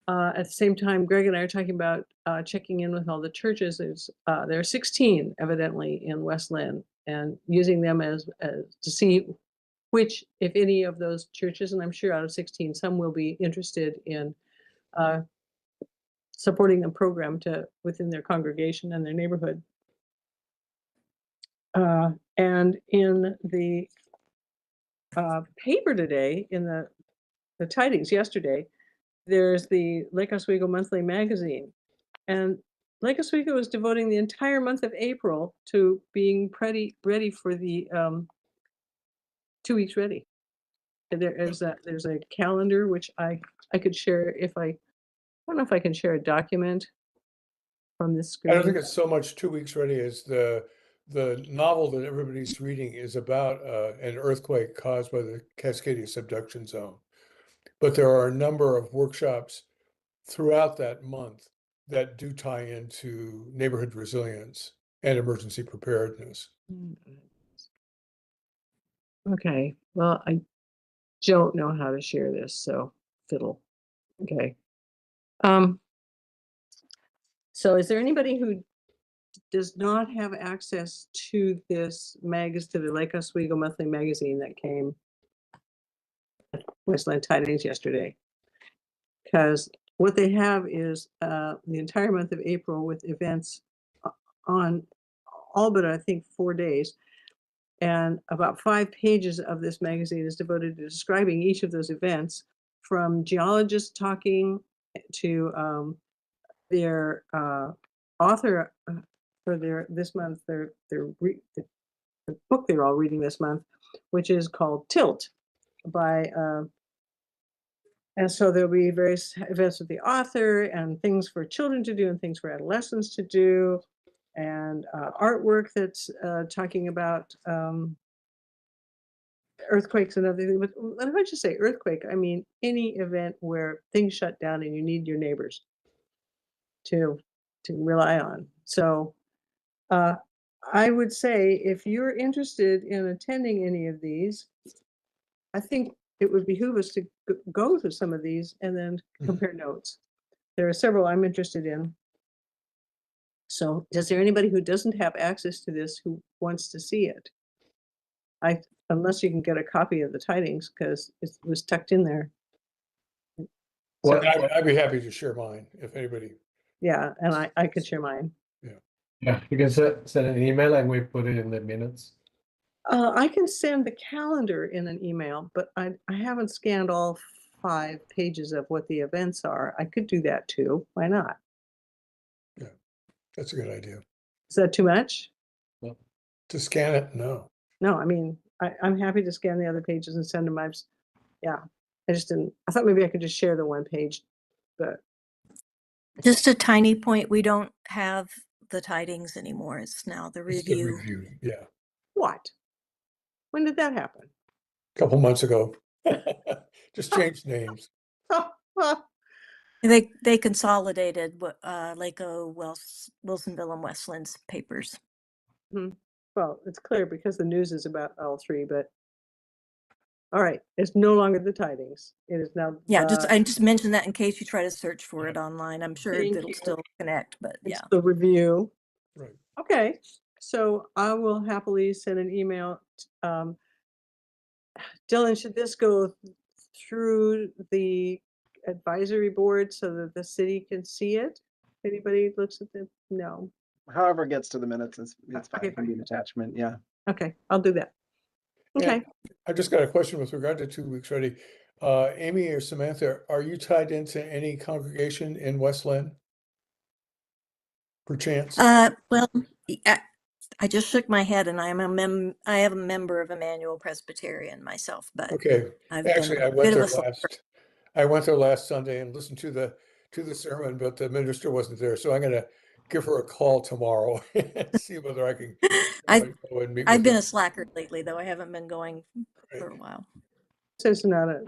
at the same time, Greg and I are talking about checking in with all the churches. There are 16 evidently in West Linn, and using them as to see which, if any, of those churches, and I'm sure out of 16, some will be interested in supporting the program within their congregation and their neighborhood. And in the paper today, in the tidings yesterday, there's the Lake Oswego Monthly Magazine. And Lake Oswego is devoting the entire month of April to being ready for the 2 Weeks Ready. And there's a calendar which I could share if I don't know if I can share a document from this I don't think screen. it's so much 2 Weeks Ready as the novel that everybody's reading is about an earthquake caused by the Cascadia subduction zone. But there are a number of workshops throughout that month that do tie into neighborhood resilience and emergency preparedness. Okay, well, I don't know how to share this, so fiddle. Okay. So is there anybody who does not have access to this magazine, to the Lake Oswego Monthly Magazine that came Westland Tidings yesterday? Because what they have is the entire month of April with events on all but I think 4 days. And about 5 pages of this magazine is devoted to describing each of those events, from geologists talking to their author for this month, the book they're all reading this month, which is called Tilt by and so there'll be various events with the author and things for children to do and things for adolescents to do, and artwork that's talking about earthquakes and other things. But when I just say earthquake, I mean any event where things shut down and you need your neighbors to rely on. So I would say if you're interested in attending any of these, I think it would behoove us to go to some of these and then compare notes. There are several I'm interested in. So is there anybody who doesn't have access to this who wants to see it? Unless you can get a copy of the tidings, because it was tucked in there. What, So, what- I'd be happy to share mine if anybody. yeah, and I could share mine. yeah, you can send an email and we put it in the minutes. I can send the calendar in an email, but I haven't scanned all 5 pages of what the events are. I could do that too. Why not? That's a good idea. Is that too much? To scan it? No. No, I mean, I'm happy to scan the other pages and send them. Yeah, I just didn't, I thought maybe I could just share the one page, but Just a tiny point, we don't have the tidings anymore. It's now the It's the review. review. Yeah. what? When did that happen? A couple months ago. Just changed names. They consolidated Lako, Wilsonville, and Westland's papers. Well, it's clear because the news is about all 3, but all right, it's no longer the tidings. It is now. Yeah, I just mentioned that in case you try to search for it online. I'm sure Thank it'll you. still connect, but It's yeah. the review. Right. Okay, so I will happily send an email. Dylan, should this go through the advisory board so that the city can see it? Anybody looks at it? No. However it gets to the minutes, it's fine. Okay, It can be an attachment, yeah. Okay, I'll do that. Okay. And I just got a question with regard to 2 weeks ready. Amy or Samantha, are you tied into any congregation in West Linn? Perchance? Well, I just shook my head, and I am I am a member of Emmanuel Presbyterian myself, but Okay. I've Actually, been I a went bit of there a slacker. I went there last Sunday and listened to the sermon, but the minister wasn't there. So I'm gonna give her a call tomorrow and see whether I can I've go and meet I've with been her. a slacker lately, though I haven't been going for a Right. while. So it's not a,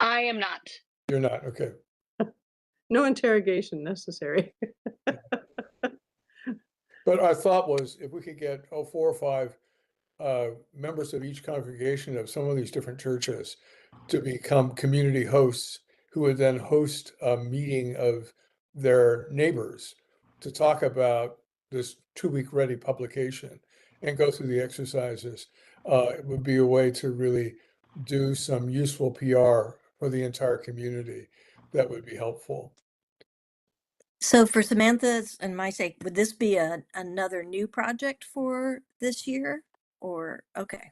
I am not. You're not, okay. no interrogation necessary. But our thought was if we could get 4 or 5 members of each congregation of some of these different churches to become community hosts who would then host a meeting of their neighbors to talk about this 2-week ready publication and go through the exercises. It would be a way to really do some useful PR for the entire community that would be helpful. So for Samantha's and my sake, would this be another new project for this year? Or okay.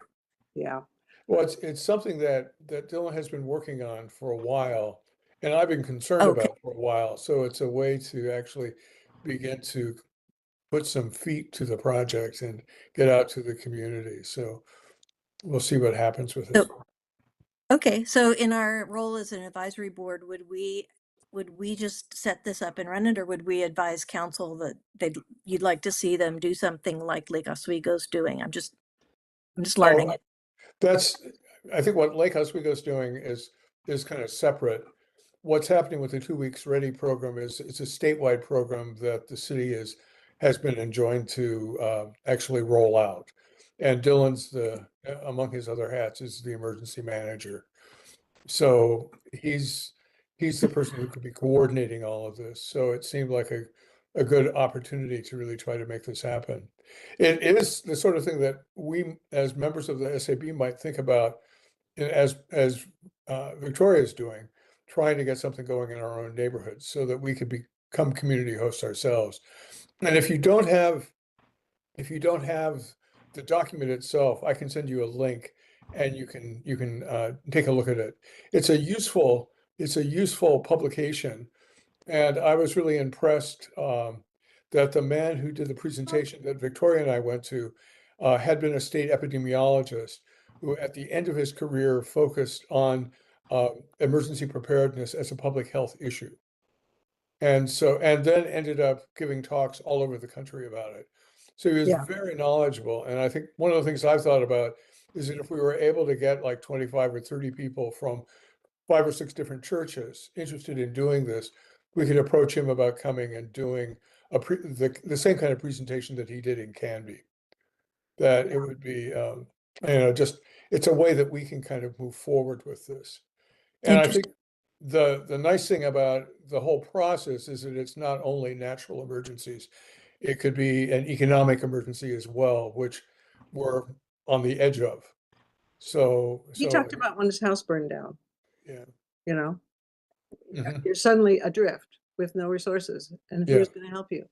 Yeah. Well, it's something that Dylan has been working on for a while, and I've been concerned Okay. about for a while. So it's a way to actually begin to put some feet to the project and get out to the community. So we'll see what happens with it. So okay, so in our role as an advisory board, would we just set this up and run it, or would we advise council that you'd like to see them do something like Lake Oswego's doing? I'm just learning Oh, it. I think what Lake Oswego's doing is kind of separate. What's happening with the 2 weeks ready program is it's a statewide program that the city has been enjoined to actually roll out. And Dylan's among his other hats is the emergency manager. So he's the person who could be coordinating all of this. So it seemed like a good opportunity to really try to make this happen. It is the sort of thing that we, as members of the SAB, might think about as Victoria is doing, trying to get something going in our own neighborhoods so that we could become community hosts ourselves. And if you don't have the document itself, I can send you a link and you can take a look at it. It's a useful publication. And I was really impressed that the man who did the presentation that Victoria and I went to had been a state epidemiologist who at the end of his career focused on emergency preparedness as a public health issue. And then ended up giving talks all over the country about it. So he was Yeah. very knowledgeable. And I think one of the things I've thought about is that if we were able to get like 25 or 30 people from 5 or 6 different churches interested in doing this, we could approach him about coming and doing the same kind of presentation that he did in Canby. That it would be, just it's a way that we can kind of move forward with this. And I think the nice thing about the whole process is that it's not only natural emergencies, it could be an economic emergency as well, which we're on the edge of. He talked about when his house burned down, yeah. you know, Mhm. You're suddenly adrift with no resources, and Yeah. who's going to help you?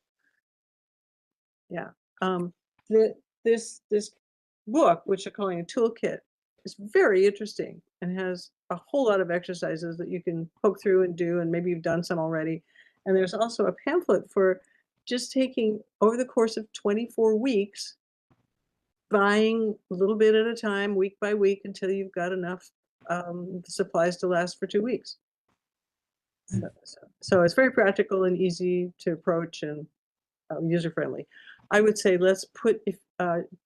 Yeah. This book, which I'm calling a toolkit, is very interesting and has a whole lot of exercises that you can poke through and do, and maybe you've done some already. And there's also a pamphlet for just taking over the course of 24 weeks, buying a little bit at a time, week by week, until you've got enough supplies to last for 2 weeks. So it's very practical and easy to approach and user friendly. I would say let's put, if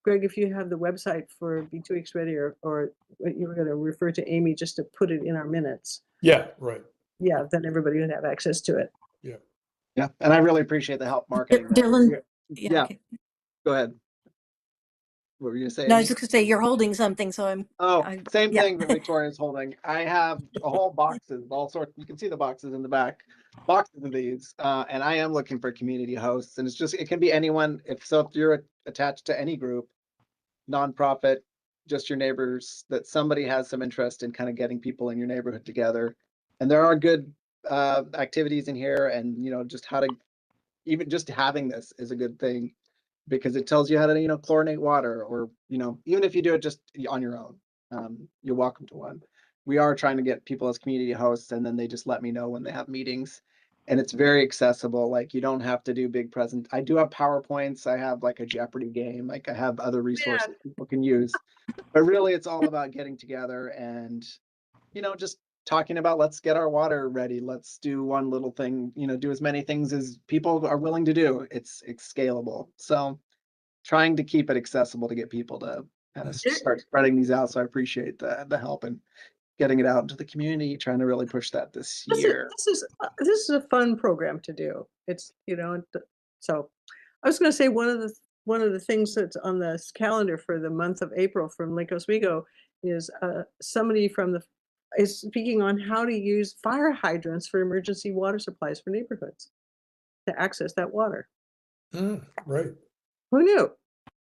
Greg, if you have the website for Be 2 Weeks Ready, or you were going to refer to Amy just to put it in our minutes. Yeah, right. Yeah, then everybody would have access to it. Yeah. Yeah, and I really appreciate the help marketing that. Dylan, Yeah, yeah, okay. go ahead. What were you saying? No, I was just gonna say you're holding something, so Oh, same yeah. thing that Victoria's holding. I have a whole boxes, all sorts. You can see the boxes in the back, boxes of these, and I am looking for community hosts. And it's just, it can be anyone. If you're attached to any group, nonprofit, just your neighbors, that somebody has some interest in kind of getting people in your neighborhood together. And there are good activities in here, and just how to, even just having this is a good thing, because it tells you how to, chlorinate water, or, even if you do it just on your own, you're welcome to one. We are trying to get people as community hosts, and then they just let me know when they have meetings. And it's very accessible. Like, you don't have to do big present. I do have PowerPoints. I have like a Jeopardy game. Like, I have other resources people can use. But really, it's all about getting together and, just talking about, let's get our water ready. Let's do one little thing, do as many things as people are willing to do. It's scalable. So trying to keep it accessible to get people to kind of start spreading these out. So I appreciate the help and getting it out into the community, trying to really push that this year. This is a fun program to do. It's, so I was going to say one of the things that's on the calendar for the month of April from Lake Oswego is somebody is speaking on how to use fire hydrants for emergency water supplies for neighborhoods to access that water. Right. Who knew?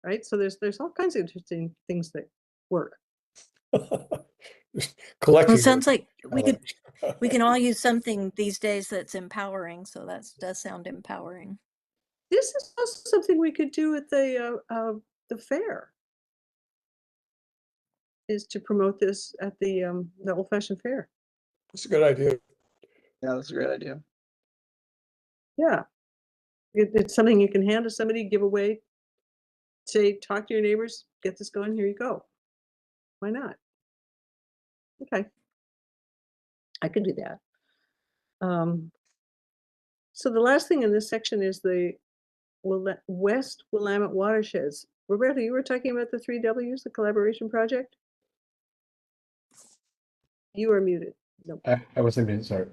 Right. So there's all kinds of interesting things that work. Collecting. Well, it sounds like we can all use something these days that's empowering. So that does sound empowering. This is also something we could do at the fair, is to promote this at the Old Fashioned Fair. That's a good idea. Yeah, that's a great idea. Yeah, it's something you can hand to somebody, give away, say, talk to your neighbors, get this going, here you go. Why not? Okay, I could do that. So the last thing in this section is the West Willamette Watersheds. Roberta, you were talking about the 3 Ws, the collaboration project? You are muted. No. I wasn't being sorry.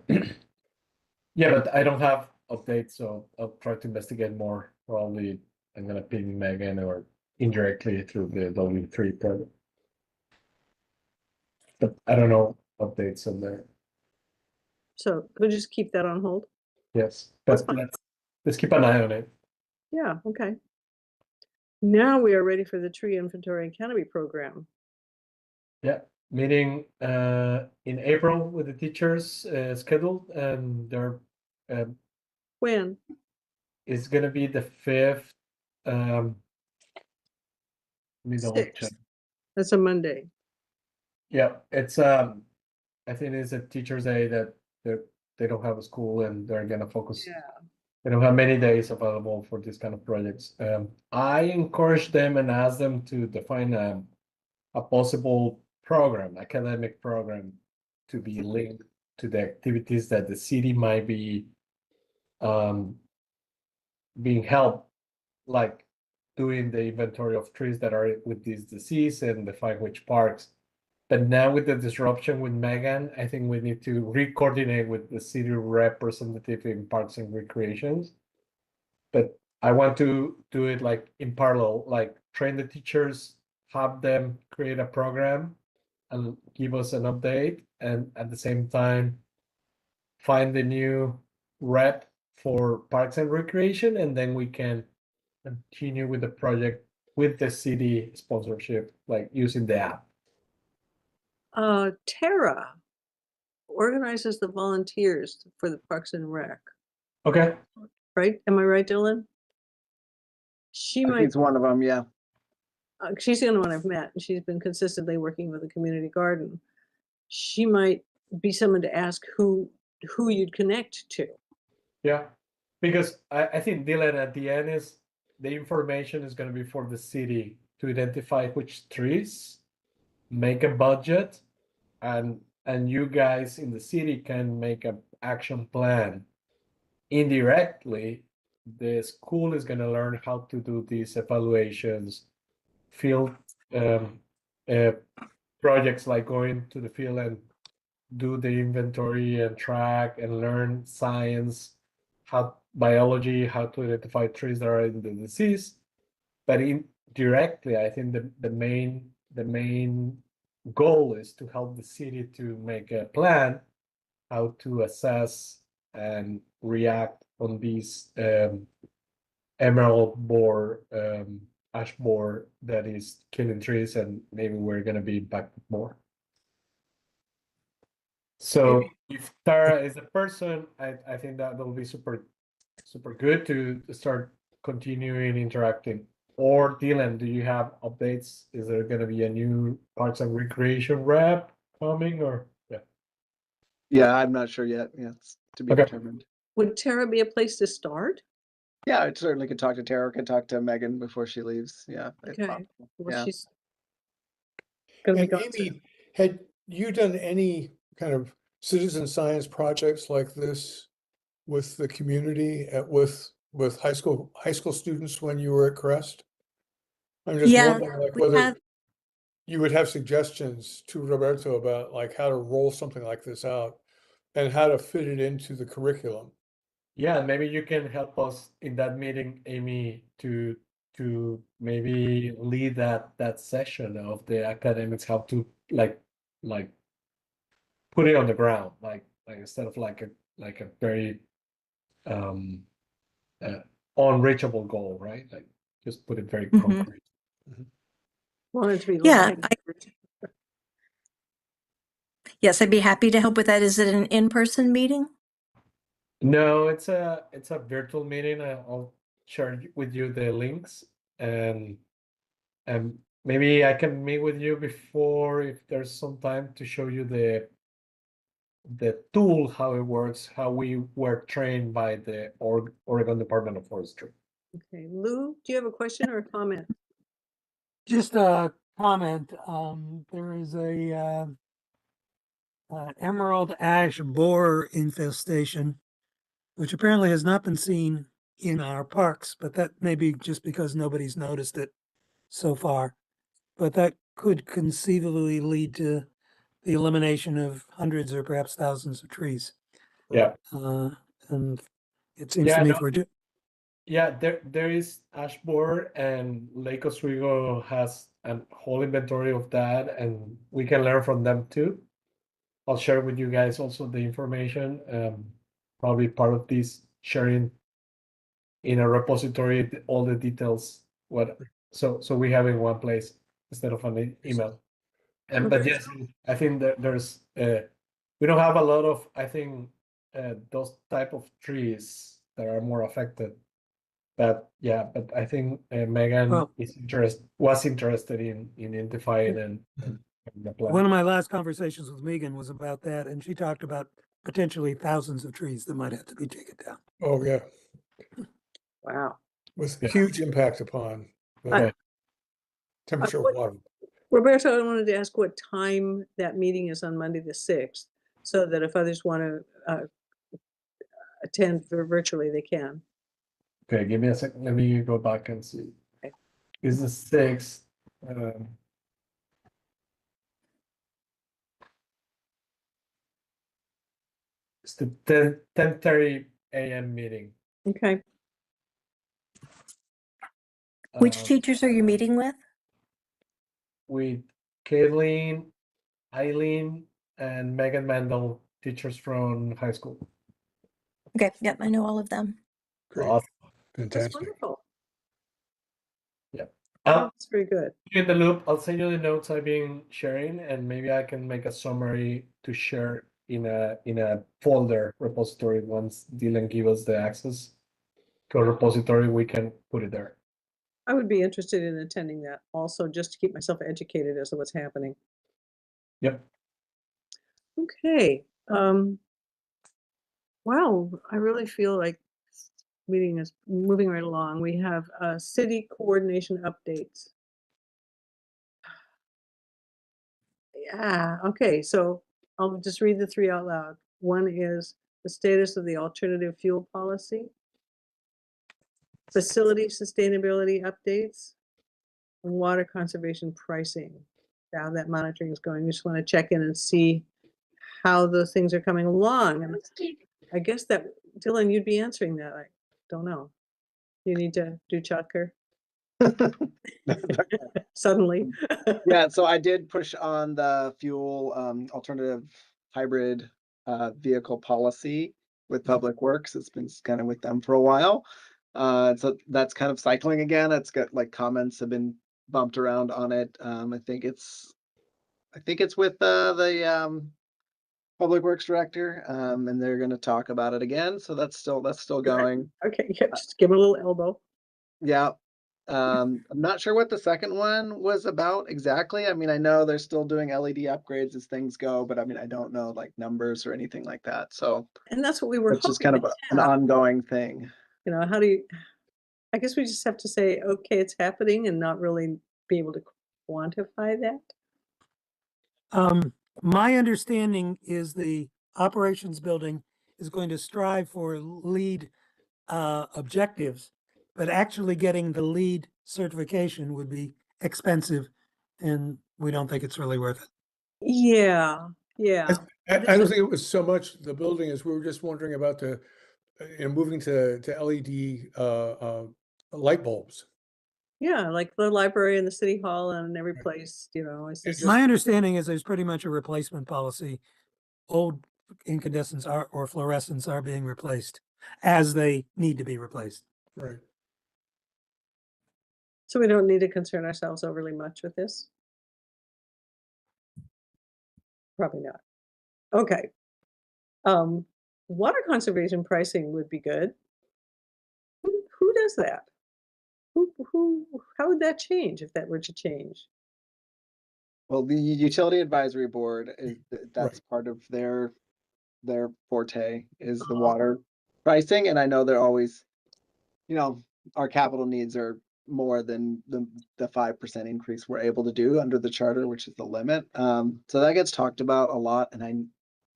Yeah, but I don't have updates, so I'll try to investigate more. Probably I'm gonna ping Megan or indirectly through the W3 project. But I don't know updates on there. So we'll just keep that on hold. Yes, That's but fine. let's keep an eye on it. Yeah, okay. Now we are ready for the tree inventory and canopy program. Yeah, meeting in April with the teachers scheduled, and there When? is gonna be the 5th. Let me double check. 6th. That's a Monday. Yeah, it's I think it's a teacher's day that they don't have a school and they're gonna focus. Yeah. They don't have many days available for this kind of projects. I encourage them and ask them to define a possible program, academic program, to be linked to the activities that the city might be being helped, like doing the inventory of trees that are with this disease and define which parks. But now with the disruption with Megan, I think we need to re-coordinate with the city representative in Parks and Recreations. But I want to do it like in parallel, like train the teachers, have them create a program and give us an update, and at the same time find the new rep for Parks and Recreation, and then we can continue with the project with the city sponsorship, like using the app. Tara, organizes the volunteers for the Parks and Rec, Okay. right? Am I right, Dylan? She might, He's one of them, yeah. she's the only one I've met, and she's been consistently working with the community garden. She might be someone to ask who you'd connect to. Yeah, because I think Dylan at the end is the information is going to be for the city to identify which trees, make a budget, and you guys in the city can make an action plan. Indirectly, the school is going to learn how to do these evaluations, field uh, projects like going to the field and do the inventory and track and learn science, how biology, how to identify trees that are in the disease. But indirectly, I think the main goal is to help the city to make a plan how to assess and react on these emerald borer, ash borer that is killing trees, and maybe we're going to be impacted more. So if Tara is a person, I think that will be super good to start continuing interacting. Or Dylan, do you have updates? Is there going to be a new Parks and Recreation rep coming, or yeah? Yeah, I'm not sure yet. Yeah, it's to be Okay. determined. Would Tara be a place to start? Yeah, I certainly could talk to Tara, could talk to Megan before she leaves. Yeah. if Okay. possible. Well, Yeah. she's gonna be And gone soon. Amy, had you done any kind of citizen science projects like this with the community with high school students when you were at Crest? I'm just Yeah, wondering like we whether have, you would have suggestions to Roberto about like how to roll something like this out and how to fit it into the curriculum. Yeah, maybe you can help us in that meeting, Amy, to maybe lead that session of the academics, how to like put it on the ground, like instead of like a very um unreachable goal, right? Like just put it very Mhm. concrete. Want it to be Yeah, live. yes, I'd be happy to help with that. Is it an in-person meeting? No, it's a virtual meeting. I'll share with you the links, and maybe I can meet with you before if there's some time to show you the tool, how it works, how we were trained by the Oregon Department of Forestry. Okay, Lou, do you have a question or a comment? Just a comment. There is a emerald ash borer infestation, which apparently has not been seen in our parks, but that may be just because nobody's noticed it so far. But that could conceivably lead to the elimination of hundreds or perhaps thousands of trees. Yeah. And it seems Yeah, to me no. if we're Yeah, there is ash borer, and Lake Oswego has a whole inventory of that, and we can learn from them too. I'll share with you guys also the information, probably part of this sharing in a repository, all the details. So we have in one place instead of an email. And but Okay. yes, I think that there's we don't have a lot of, I think, those type of trees that are more affected. But yeah, but I think Megan Well- was interested in identifying and the plan. one of my last conversations with Megan was about that, and she talked about potentially thousands of trees that might have to be taken down. Oh, yeah, Wow. with Yeah. huge impact upon the Okay. temperature of what- water. Roberto, I wanted to ask what time that meeting is on Monday, the 6th, so that if others want to attend virtually, they can. Okay, give me a second. Let me go back and see. Okay. Is the 6th? It's the 10:30 a.m. meeting. Okay. Which Uh, teachers are you meeting with? with Caitlin, Eileen, and Megan Mendel, teachers from high school. Okay, yep, I know all of them. Great, Awesome. That's fantastic. wonderful. I'll That's very good. keep you in the loop. I'll send you the notes I've been sharing, and maybe I can make a summary to share in a folder repository. Once Dylan give us the access to a repository, we can put it there. I would be interested in attending that also, just to keep myself educated as to what's happening. Yep. Okay. Wow, I really feel like meeting is moving right along. We have city coordination updates. Yeah, okay, so I'll just read the three out loud. One is the status of the alternative fuel policy, facility sustainability updates, and water conservation pricing. How that monitoring is going. We just want to check in and see how those things are coming along. And I guess that, Dylan, you'd be answering that. I don't know. You need to do Chutker suddenly. Yeah, so I did push on the fuel alternative hybrid vehicle policy with Public Works. It's been kind of with them for a while. So that's kind of cycling again. It's got like comments have been bumped around on it. I think it's with the Public Works director, and they're going to talk about it again. So that's still going. Okay, yeah, just give it a little elbow. Yeah. I'm not sure what the second one was about exactly. I mean, I know they're still doing LED upgrades as things go, but I mean, I don't know like numbers or anything like that. So And that's what we were it's just hoping kind of to an have. ongoing thing. You know, I guess we just have to say, okay, it's happening and not really be able to quantify that. My understanding is the operations building is going to strive for lead objectives, but actually getting the lead certification would be expensive, and we don't think it's really worth it. Yeah, yeah. I don't think it was so much the building as we were just wondering about the, moving to LED light bulbs. Yeah, like the library and the city hall and every Right. place, you know. It's It's just, My understanding is there's pretty much a replacement policy. Old incandescents or fluorescents are being replaced as they need to be replaced. right. so we don't need to concern ourselves overly much with this. Probably not. Okay. Water conservation pricing would be good. Who does that? How would that change if that were to change? Well, the utility advisory board is that's part of their forte is the water pricing, and I know they're always, you know, our capital needs are more than the 5% increase we're able to do under the charter, which is the limit. So that gets talked about a lot, and I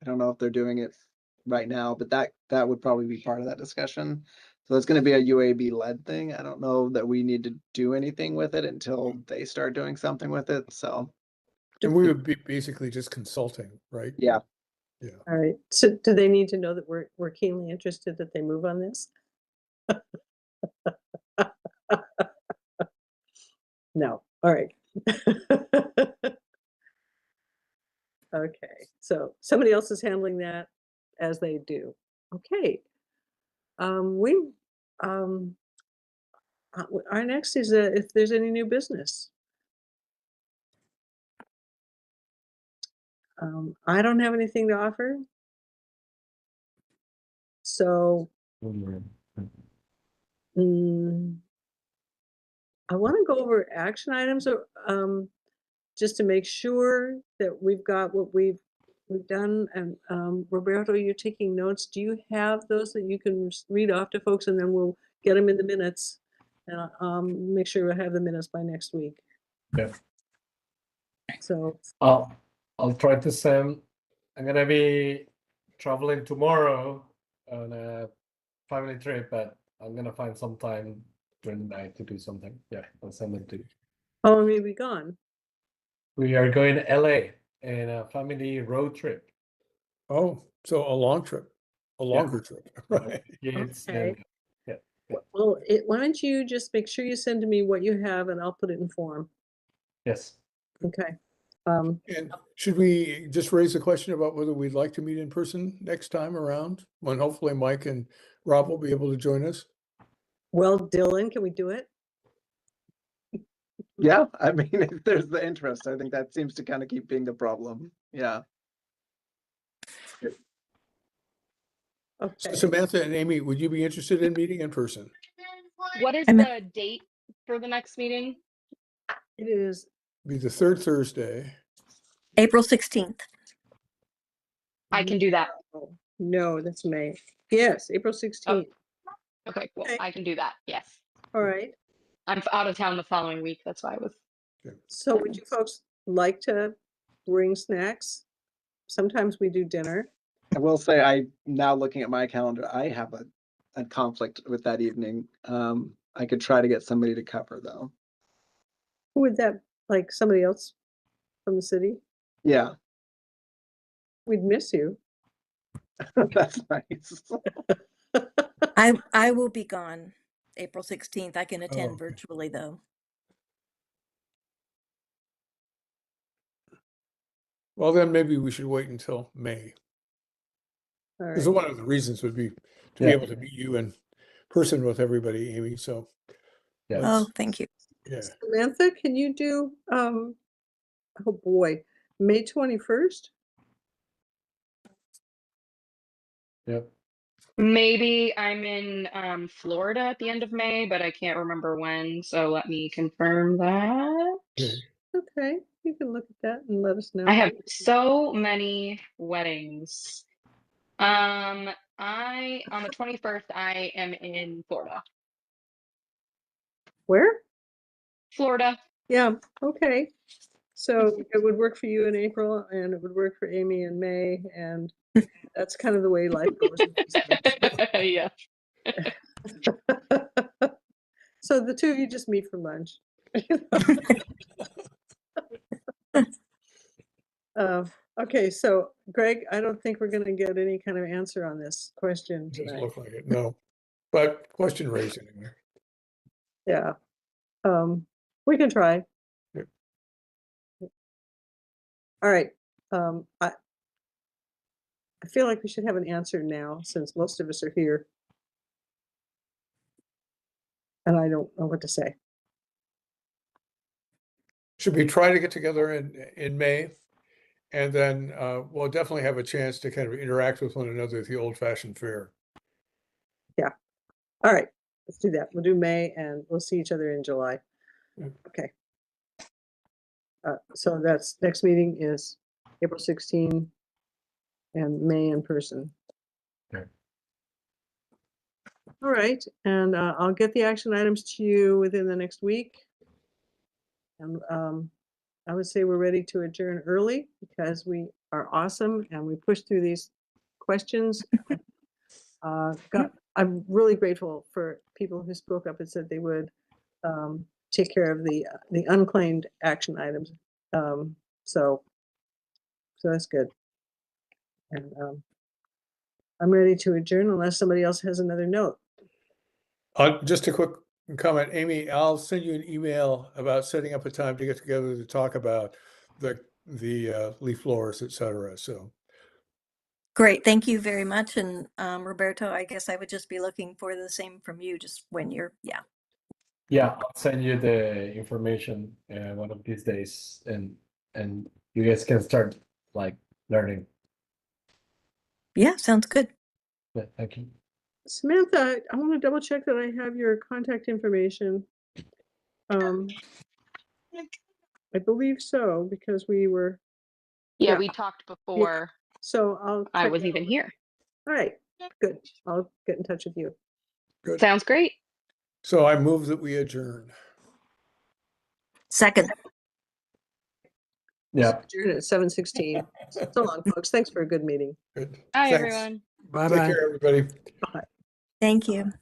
don't know if they're doing it right now, but that would probably be part of that discussion. So it's going to be a UAB led thing. I don't know that we need to do anything with it until they start doing something with it. So And we would be basically just consulting, right? yeah. Yeah. All right. So do they need to know that we're keenly interested that they move on this? No. All right. Okay. So somebody else is handling that as they do. Okay. Our next is if there's any new business. I don't have anything to offer. So I want to go over action items just to make sure that we've got what we've done. And Roberto, you're taking notes. Do you have those that you can read off to folks, and then we'll get them in the minutes and make sure we have the minutes by next week. Yeah. So I'll try to send. I'm gonna be traveling tomorrow on a family trip, but I'm gonna find some time during the night to do something. Yeah, I'll send them to you. how long will you be gone? We are going to LA in a family road trip. Oh, so a long trip, a longer trip, right? Kids Okay. and yeah. Well, why don't you just make sure you send to me what you have, and I'll put it in form. Yes. Okay. And should we just raise the question about whether we'd like to meet in person next time around, when hopefully Mike and Rob will be able to join us? Well, Dylan, can we do it? Yeah, I mean, if there's the interest, I think that seems to kind of keep being the problem. Yeah. So Okay. Samantha and Amy, would you be interested in meeting in person? What is I'm- the date for the next meeting? It is, Be the third Thursday. April 16th. I can do that. no, that's May. Yes, April 16th. Okay, cool. Okay. I can do that. Yes. All right. I'm out of town the following week. That's why I was. So would you folks like to bring snacks? Sometimes we do dinner. I will say, I now looking at my calendar, I have a conflict with that evening. I could try to get somebody to cover though. Who would that, like somebody else from the city? Yeah, We'd miss you. that's nice. I will be gone April 16th. I can attend okay. virtually though. Well, then maybe we should wait until May. All Because right. one of the reasons would be to be Yeah. able to meet you in person with everybody, Amy. So Yeah. Oh, thank you. yeah. Samantha, can you do, oh boy, May 21st? Yep. Maybe I'm in Florida at the end of May, but I can't remember when. So let me confirm that. Okay. Okay, you can look at that and let us know. I have so many weddings. On the 21st, I am in Florida. Where? Florida. Yeah, okay. So it would work for you in April and it would work for Amy in May, and that's kind of the way life goes. Yeah. So the two of you just meet for lunch. Okay, so Greg, I don't think we're gonna get any kind of answer on this question Doesn't tonight. look like it. No. But question raised anyway. Yeah. We can try. Yep. All right. I feel like we should have an answer now since most of us are here. And I don't know what to say. Should we try to get together in May? And then we'll definitely have a chance to kind of interact with one another at the old-fashioned fair. All right, let's do that. We'll do May and we'll see each other in July. Yeah. Okay. So that's, next meeting is April 16 and May in person. Okay. All right, and I'll get the action items to you within the next week. And I would say we're ready to adjourn early because we are awesome and we pushed through these questions. I'm really grateful for people who spoke up and said they would take care of the unclaimed action items. So that's good. And I'm ready to adjourn unless somebody else has another note. Just a quick comment, Amy, I'll send you an email about setting up a time to get together to talk about the leaf blowers, et cetera. So Great. Thank you very much. And Roberto, I guess I would just be looking for the same from you just when you're, yeah. Yeah, I'll send you the information one of these days, and you guys can start like learning. Yeah, sounds good. Yeah, thank you. Samantha, I want to double check that I have your contact information. I believe so, because we were, Yeah, Yeah. we talked before so I'll. I check was that even over. here. All right, good. I'll get in touch with you. good. Sounds great. So I move that we adjourn. Second. Yeah. Adjourn at 7:16. So long, folks. Thanks for a good meeting. Good. Bye, Thanks. everyone. Take Bye-bye. care, everybody. Thank you.